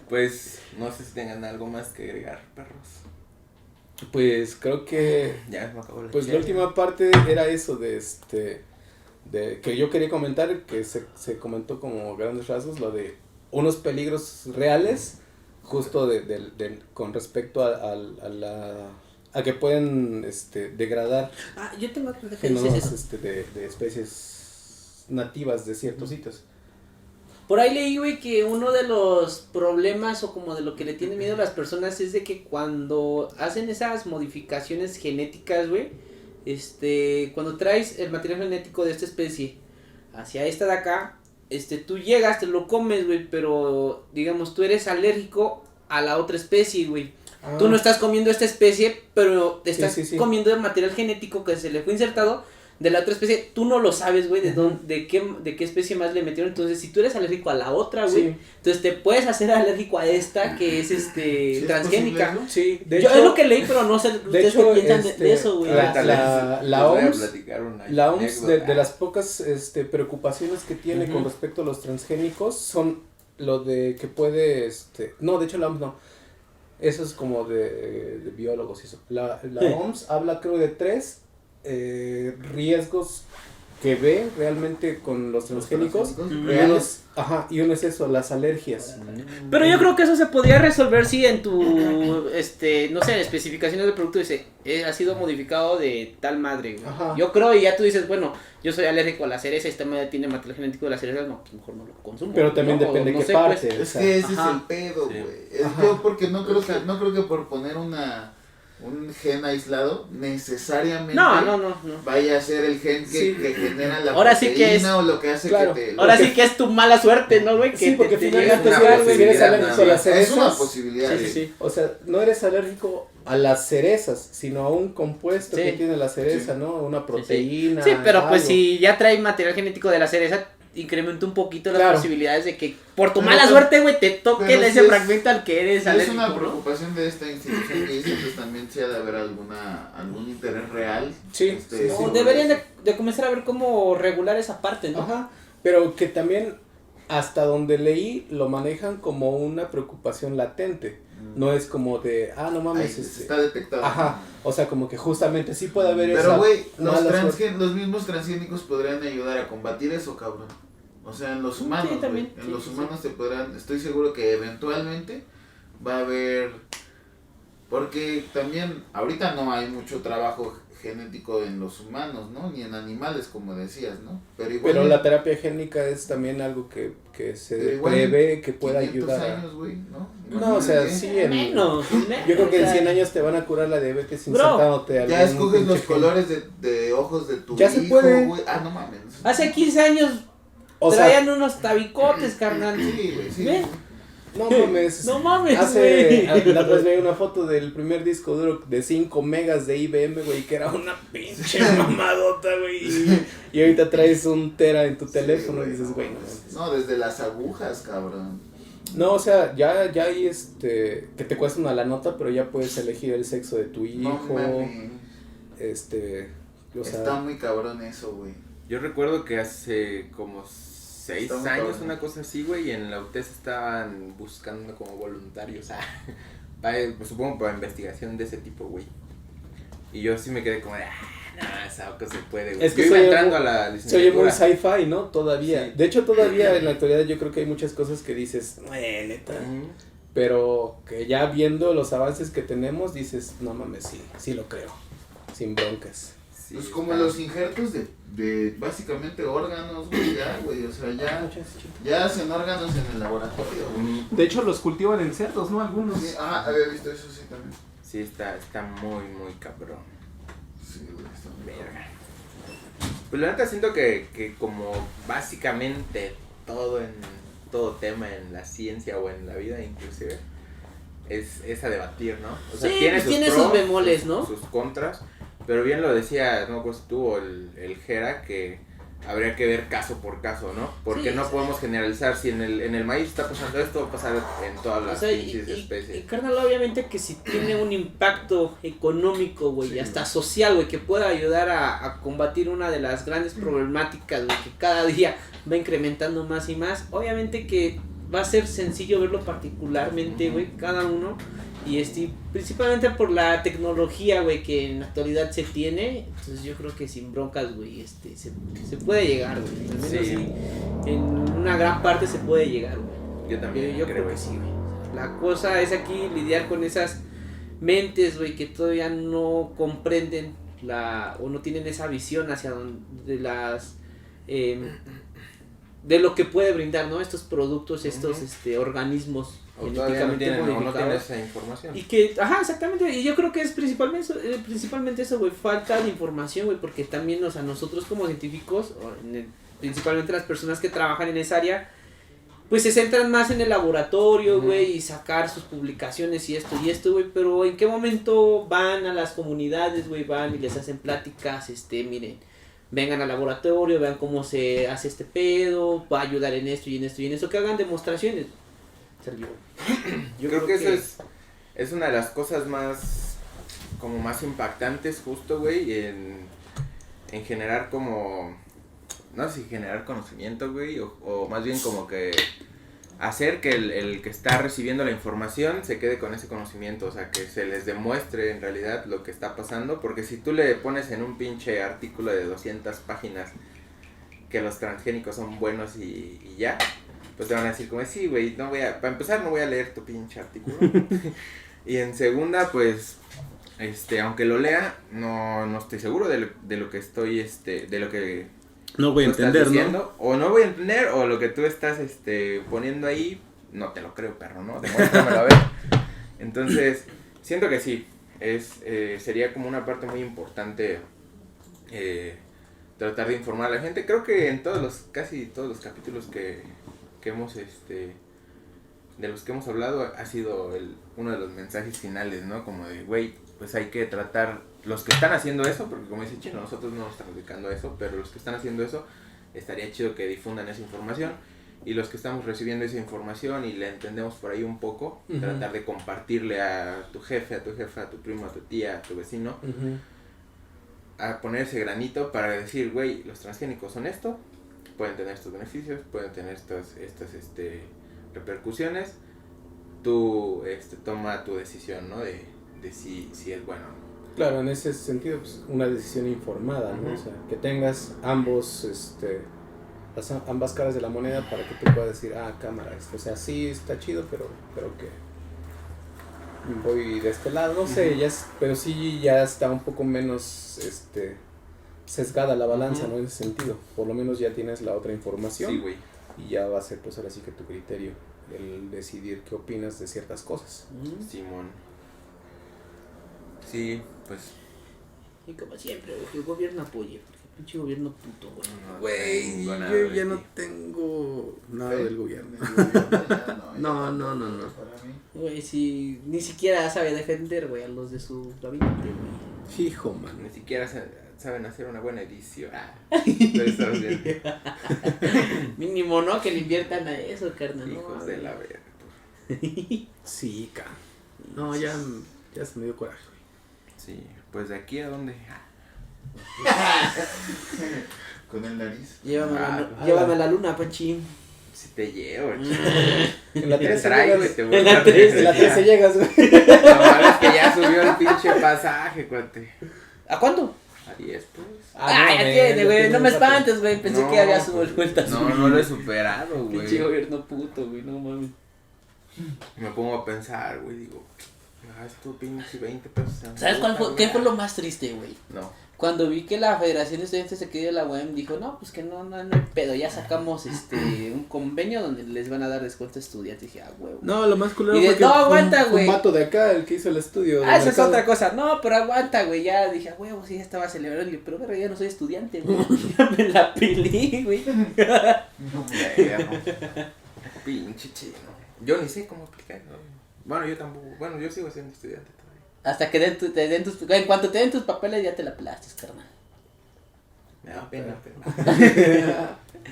Pues no sé si tengan algo más que agregar, perros. Pues creo que Ya me acabó la pues la chela. última parte era eso de de que yo quería comentar, que se comentó como grandes rasgos, lo de unos peligros reales, justo con respecto a que pueden degradar Ah, yo tengo otra que dices genomas eso. de especies nativas de ciertos sitios. Por ahí leí, güey, que uno de los problemas o como de lo que le tienen miedo a las personas es de que cuando hacen esas modificaciones genéticas, güey, cuando traes el material genético de esta especie hacia esta de acá, tú llegas, te lo comes, güey, pero digamos, tú eres alérgico a la otra especie, güey. Tú no estás comiendo esta especie, pero te estás sí. comiendo el material genético que se le fue insertado de la otra especie. Tú no lo sabes, güey, de qué especie más le metieron. Entonces, si tú eres alérgico a la otra, güey, Sí. entonces te puedes hacer alérgico a esta que es Sí, es transgénica. posible, ¿no? Sí, de Yo hecho, es lo que leí, pero no sé ustedes hecho, qué piensan de eso, güey. la- Ahorita les la voy a OMS platicar una La OMS anécdota. de las pocas preocupaciones que tiene con respecto a los transgénicos son lo de que puede, no, de hecho la OMS no, eso es como de biólogos y eso. La OMS habla creo de 3 riesgos que ve realmente con los transgénicos, reales. y uno es eso, las alergias. Pero yo creo que eso se podría resolver si en tu, no sé, especificaciones del producto dice, ha sido modificado de tal madre, güey. Ajá. Yo creo y ya tú dices, bueno, yo soy alérgico a la cereza, esta madre tiene material genético de la cereza, no, pues mejor no lo consumo. Pero también ¿no? depende O no qué sé, parte. pues. o Es sea, que ese es Ajá. el pedo, Sí. güey. Ajá. Yo porque no creo que por poner un gen aislado necesariamente No. vaya a ser el gen que genera la Ahora sí que proteína o lo que hace Claro. que te... Ahora sí que es tu mala suerte, ¿no, güey? Que sí, porque te finalmente llega una a si tocar, güey. eres posibilidad, alérgico a las nada es una cerezas, posibilidad. Sí, sí. o sea, no eres alérgico a las cerezas, sino a un compuesto Sí. que tiene la cereza, Sí. ¿no? Una proteína. Sí, pero pues algo. si ya trae material genético de la cereza, incrementa un poquito las Claro. posibilidades de que por tu Pero mala pues- suerte, güey, te toque pero ese si es- fragmento al que eres Si es alérgico, una ¿no? preocupación de esta institución que dice, pues también sí ha de haber algún interés real. Sí, sí, No, sí. deberían de comenzar a ver cómo regular esa parte, ¿no? Ajá, pero que también hasta donde leí lo manejan como una preocupación latente, no es como de, no Ahí mames, está detectado. ajá, o sea, como que justamente sí puede haber esa Pero güey, mala suerte. los mismos transgénicos podrían ayudar a combatir eso, cabrón. O sea, en los humanos, Sí, también, güey. En sí, los sí, humanos se podrán, estoy seguro que eventualmente va a haber, porque también ahorita no hay mucho trabajo genético en los humanos, ¿no? Ni en animales, como decías, ¿no? Pero igual Pero la terapia génica es también algo que se Pero igual prevé que pueda 500 ayudar a... años, güey, ¿no? No, o sea, Imagínate. sí, en... Menos, Yo creo que o en sea, 100 años te van a curar la diabetes Bro, insertándote Ya algún escoges los pinche gen. colores de ojos de tu Ya hijo, se puede. güey. Ah, no mames. Hace 15 años O sea, traían unos tabicotes, carnal. Sí, güey, sí. ¿Ves? no mames. No mames, Hace, güey. la otra vez veía una foto del primer disco duro de 5 megas de IBM, güey, que era una pinche mamadota, güey. Y ahorita traes un tera en tu teléfono y dices, güey, no mames. No, desde las agujas, cabrón. No, o sea, ya hay que te cuesta una la nota, pero ya puedes elegir el sexo de tu No hijo, mames. o sea, Está muy cabrón eso, güey. Yo recuerdo que hace como 6 Está muy años, cabrón. una cosa así, güey, y en la UTES estaban buscando como voluntarios, pues, supongo para investigación de ese tipo, güey. Y yo sí me quedé como de, no, esa cosa se puede, güey. Es que yo iba se oye entrando muy- a la se oye muy licenciatura. sci-fi, ¿no? Todavía. Sí. De hecho, todavía en la actualidad yo creo que hay muchas cosas que dices, neta. Ujú. Pero que ya viendo los avances que tenemos, dices, no mames, sí lo creo. Sin broncas. Sí, Pues como está- los injertos de básicamente órganos, güey, ya, güey, o sea, ya hacen órganos en el laboratorio, güey. Ujú. De hecho, los cultivan en cerdos, ¿no? Algunos. Sí, había visto eso, sí, también. Sí, está muy, muy cabrón. Sí, güey, está muy Verga. Pues la neta siento que como básicamente todo tema en la ciencia o en la vida inclusive es a debatir, ¿no? O sea, Sí, pues tiene sus pros, bemoles, sus- ¿no? Sus contras, pero bien lo decía, no pues tú o el Jera, que habría que ver caso por caso, ¿no? Porque Sí, no sí. podemos generalizar, si en el maíz está pasando esto, va a pasar en todas O las sea, pinches y especies. carnal, obviamente que si tiene un impacto económico, güey, y Sí, hasta güey. social, güey, que pueda ayudar a combatir una de las grandes problemáticas, güey, que cada día va incrementando más y más, obviamente que va a ser sencillo verlo particularmente, güey, cada uno, y principalmente por la tecnología, güey, que en la actualidad se tiene, entonces yo creo que sin broncas, güey, se puede llegar, güey, al menos Sí. sí, en una gran parte se puede llegar, güey. Yo también Yo creo que eso. sí, güey. La cosa es aquí lidiar con esas mentes, güey, que todavía no comprenden o no tienen esa visión hacia donde de lo que puede brindar, ¿no? Estos productos, estos organismos O todavía no tienen, o no tienen modificados. esa información. Y que, ajá, exactamente, y yo creo que es principalmente eso, güey, falta de información, güey, porque también, o sea, nosotros como científicos, principalmente las personas que trabajan en esa área, pues se centran más en el laboratorio, Ujú. güey, y sacar sus publicaciones y esto, güey, pero ¿en qué momento van a las comunidades, güey, van y les hacen pláticas, miren, vengan al laboratorio, vean cómo se hace este pedo, va a ayudar en esto y en esto y en eso, que hagan demostraciones? Sergio, Yo creo que eso es una de las cosas más impactantes justo, güey, en generar como, no sé si generar conocimiento, güey, o más bien como que hacer que el que está recibiendo la información se quede con ese conocimiento, o sea, que se les demuestre en realidad lo que está pasando, porque si tú le pones en un pinche artículo de 200 páginas que los transgénicos son buenos y ya, pues te van a decir como, sí, güey, para empezar no voy a leer tu pinche artículo, y en segunda, pues, aunque lo lea, no estoy seguro de lo que estoy, de lo que No voy a tú estás entender, ¿no? diciendo, o no voy a entender, o lo que tú estás poniendo ahí, no te lo creo, perro, ¿no? Demuéstramelo a ver. Entonces, siento que sí, sería como una parte muy importante tratar de informar a la gente. Creo que en casi todos los capítulos que hemos, de los que hemos hablado, ha sido uno de los mensajes finales, ¿no? Como de, güey, pues hay que tratar, los que están haciendo eso, porque como dice Chino, nosotros no nos estamos dedicando a eso, pero los que están haciendo eso, estaría chido que difundan esa información, y los que estamos recibiendo esa información y la entendemos por ahí un poco, Ujú. tratar de compartirle a tu jefe, a tu jefa, a tu primo, a tu tía, a tu vecino, Ujú. a poner ese granito para decir, güey, los transgénicos son esto, pueden tener estos beneficios, pueden tener estas repercusiones, tú toma tu decisión, ¿no? De si es bueno o no. Claro, en ese sentido, pues, una decisión informada, ¿no? Ujú. O sea, que tengas ambas caras de la moneda para que tú puedas decir, cámara, o sea, sí está chido, pero que voy de este lado, no sé, Ujú. pero sí ya está un poco menos, sesgada la balanza, Ujú. ¿no? En ese sentido, por lo menos ya tienes la otra información Sí, güey. y ya va a ser, pues ahora sí que tu criterio, el decidir qué opinas de ciertas cosas. Simón. Sí, pues Y como siempre, güey, que el gobierno apoye, porque pinche gobierno puto, güey. No Güey, tengo nada yo de ya no ti. tengo nada ¿Sí? del gobierno. No, No. Para mí. Güey, si ni siquiera sabe defender, güey, a los de su gabinete, güey. Hijo, man. Ni siquiera saben hacer una buena edición. Pero estás bien. Mínimo, ¿no? Que le inviertan a eso, carnal. Hijos ¿no? de la verga. Sí, ca. No, ya se me dio coraje, güey. Sí, pues de aquí a dónde. Con el nariz. Llévame a la luna, Pachi. Si te llevo, En la te 13 traigo y llegas. te En vuelvo la a 13, En la 13 llegas, güey. Lo malo es que ya subió el pinche pasaje, cuate. ¿A cuánto? A 10, pues. Ah, ya tiene, güey. No me espantes, güey. Pensé que había su vuelta. No lo he superado, güey. Pinche gobierno puto, güey. No mames. Me pongo a pensar, güey, digo, gasto pinche 20 pesos. en ¿Sabes fruta, qué güey. fue lo más triste, güey? No. Cuando vi que la Federación de Estudiantes de aquí de la UAM dijo, no, pues que no hay pedo, ya sacamos un convenio donde les van a dar descuento a estudiantes. Dije, huevo. No, lo más culero Y de- fue que no, fue aguanta, fue güey. un vato de acá el que hizo el estudio. de Esa es mercado. otra cosa. No, pero aguanta, güey. Ya dije, huevo, sí, ya estaba celebrando. Y yo, pero verga, ya no soy estudiante, güey. Ya me la pelé, güey. Pinche chino. Yo ni sé cómo aplicar, ¿no? Bueno, yo tampoco. Bueno, yo sigo siendo estudiante todavía. Hasta que te den tus... En cuanto te den tus papeles, ya te la pelaste, carnal. Me da pena, pero.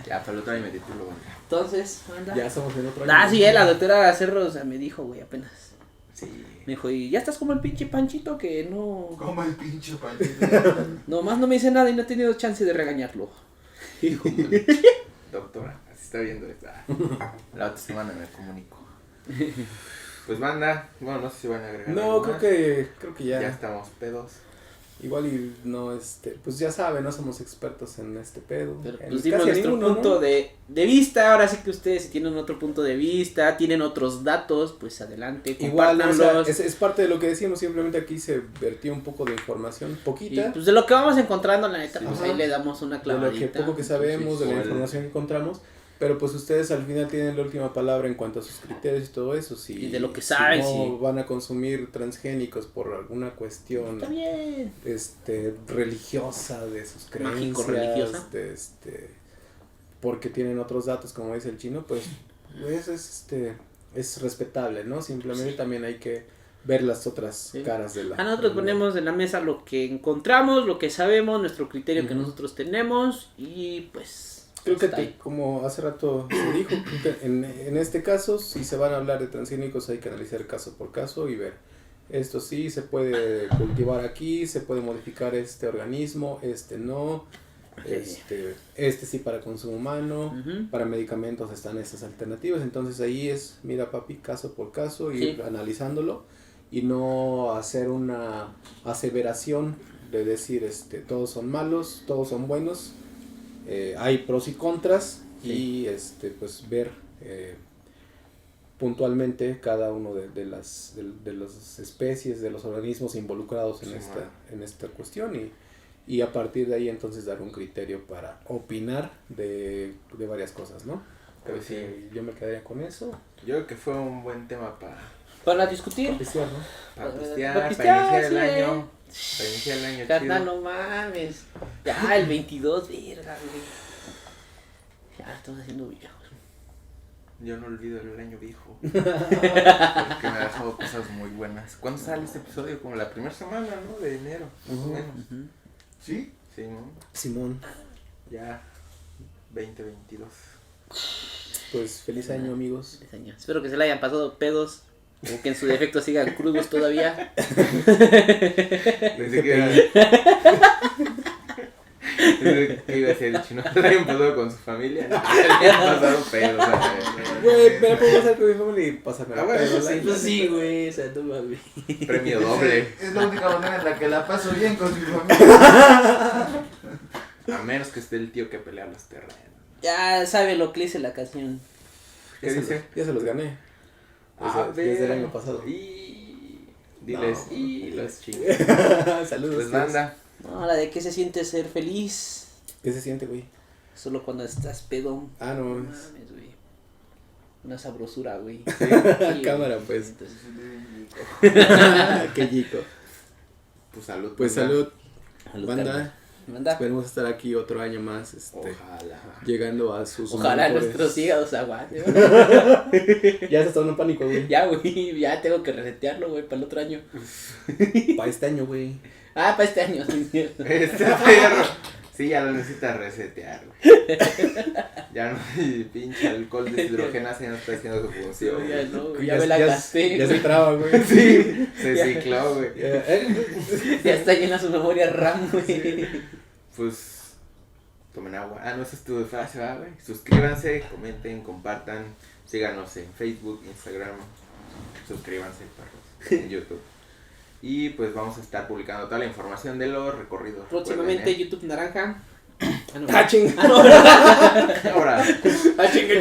Ya, pero el otro año me titulo, güey. Entonces, anda. Ya estamos en otro Ah, año. sí, la doctora Cerros me dijo, güey, apenas. Sí. Me dijo, y ya estás como el pinche Panchito que no... Como el pinche panchito. Nomás no me dice nada y no he tenido chance de regañarlo. Hijo, man. Doctora, así está viendo esto. La otra semana me comunico. Pues banda, bueno, no sé si van a agregar. No, algo creo más. que ya. Ya estamos pedos. Igual y no, pues ya saben, no somos expertos en este pedo. Pero En pues dimos casi nuestro ninguno, punto ¿no? de vista. Ahora sí que ustedes si tienen otro punto de vista, tienen otros datos, pues adelante, Igual, o sea, compártanlos. es parte de lo que decimos, simplemente aquí se vertió un poco de información, Y poquita, pues de lo que vamos encontrando, la neta, Sí. pues Ajá. ahí le damos una de clavadita. lo que poco que sabemos, de la o el- información que encontramos, pero pues ustedes al final tienen la última palabra en cuanto a sus criterios y todo eso, si, Y de lo que saben, si no sí. van a consumir transgénicos por alguna cuestión Está bien. religiosa de sus creencias, Mágico-religiosa. porque tienen otros datos como dice el chino, pues es respetable, ¿no? Simplemente también hay que ver las otras Sí. caras de la A nosotros ponemos en la mesa lo que encontramos, lo que sabemos, nuestro criterio que Ujú. nosotros tenemos y pues... Creo que está ahí. como hace rato se dijo, creo que en este caso, si se van a hablar de transgénicos, hay que analizar caso por caso y ver, esto sí se puede cultivar aquí, se puede modificar este organismo, no, este sí para consumo humano, Ujú. para medicamentos están estas alternativas, entonces ahí es, mira papi, caso por caso, ir Sí. analizándolo y no hacer una aseveración de decir, todos son malos, todos son buenos. Hay pros y contras y pues ver puntualmente cada uno de las especies, de los organismos involucrados en Sí, en esta cuestión y a partir de ahí entonces dar un criterio para opinar de varias cosas, ¿no? Creo Pues sí. que yo me quedaría con eso. Yo creo que fue un buen tema Para discutir. Apreciar, ¿no? para Para pistear, para pistear, iniciar el sí, año. Para iniciar el año Carnal, chido. no mames. Ya, el 22, verga, güey. Ya, estamos haciendo viejos. Yo no olvido el año viejo. Porque me ha dejado cosas muy buenas. ¿Cuándo sale este episodio? Como la primera semana, ¿no? De enero, más o menos. ¿Sí? Sí, ¿no? Simón, Ya 2022. pues feliz año amigos. Feliz año. Espero que se le hayan pasado pedos. O que en su defecto sigan crudos todavía. Pensé que iba a ser el chino. Se había pasado con su familia. Le habían pasado pedos. Güey, pero puedo pasar con mi familia y pasarme la bueno, pedo, sí, la- Pues sí, güey. O sea, no mames. Premio doble. Es la única manera en la que la paso bien con mi familia. A menos que esté el tío que pelea los terrenos. Ya sabe lo que dice la canción. ¿Qué Ya se dice? los- Ya se los gané. Desde el año pasado. Y diles, No. y los chicos. Saludos. Pues tíos. banda. No, la de qué se siente ser feliz. ¿Qué se siente, güey? Solo cuando estás pedo. Ah, no No mames. mames, güey. Una sabrosura, güey. Cámara, pues. Entonces, Qué chico. Pues salud. Pues banda. salud. Banda, Manda. esperemos estar aquí otro año más, Ojalá. llegando a sus Ojalá mejores- nuestros hígados aguanten. Ya se está dando pánico, güey. Ya, güey, ya tengo que resetearlo, güey, para el otro año. Para este año, güey. Ah, para este año, sí, cierto. Este perro. Sí, ya lo necesitas resetear, güey. Ya no, el pinche alcohol deshidrogenase ya no está haciendo su función. Ya güey. no, güey, ya me la gasté. Ya se traba, güey. Sí, se Ya. cicló, güey. Ya está llena su memoria RAM, güey. Pues, tomen agua. Ah, no, esa es tu frase, ¿verdad, güey? Suscríbanse, comenten, compartan. Síganos en Facebook, Instagram. Suscríbanse, perros, en YouTube. Y pues vamos a estar publicando toda la información de los recorridos. Próximamente recuerden, YouTube Naranja. Ah, no. Ah, chinga. Ahora, Ah, chinga.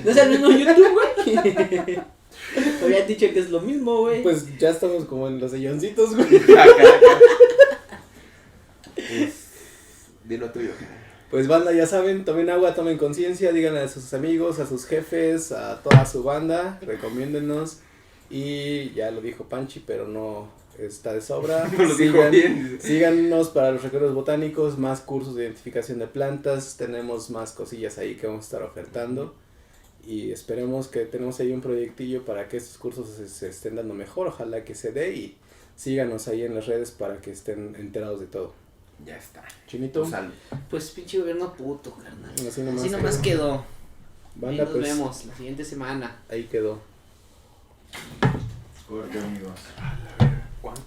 No es el mismo YouTube, güey. Habían dicho que es lo mismo, güey. Pues ya estamos como en los silloncitos, güey. pues, dilo tuyo, cara. Pues banda, ya saben, tomen agua, tomen conciencia, díganle a sus amigos, a sus jefes, a toda su banda, recomiéndenos. Y ya lo dijo Panchi, pero no está de sobra. No lo dijo bien. Síganos para los recorridos botánicos, más cursos de identificación de plantas, tenemos más cosillas ahí que vamos a estar ofertando. Y esperemos que tenemos ahí un proyectillo para que estos cursos se estén dando mejor, ojalá que se dé y síganos ahí en las redes para que estén enterados de todo. Ya está. Chinito, Salud. Pues pinche gobierno puto, carnal. así nomás, Así nomás quedó. Ahí Banda, nos pues vemos la siguiente semana. ahí quedó. Corte, amigos. ¿Cuánto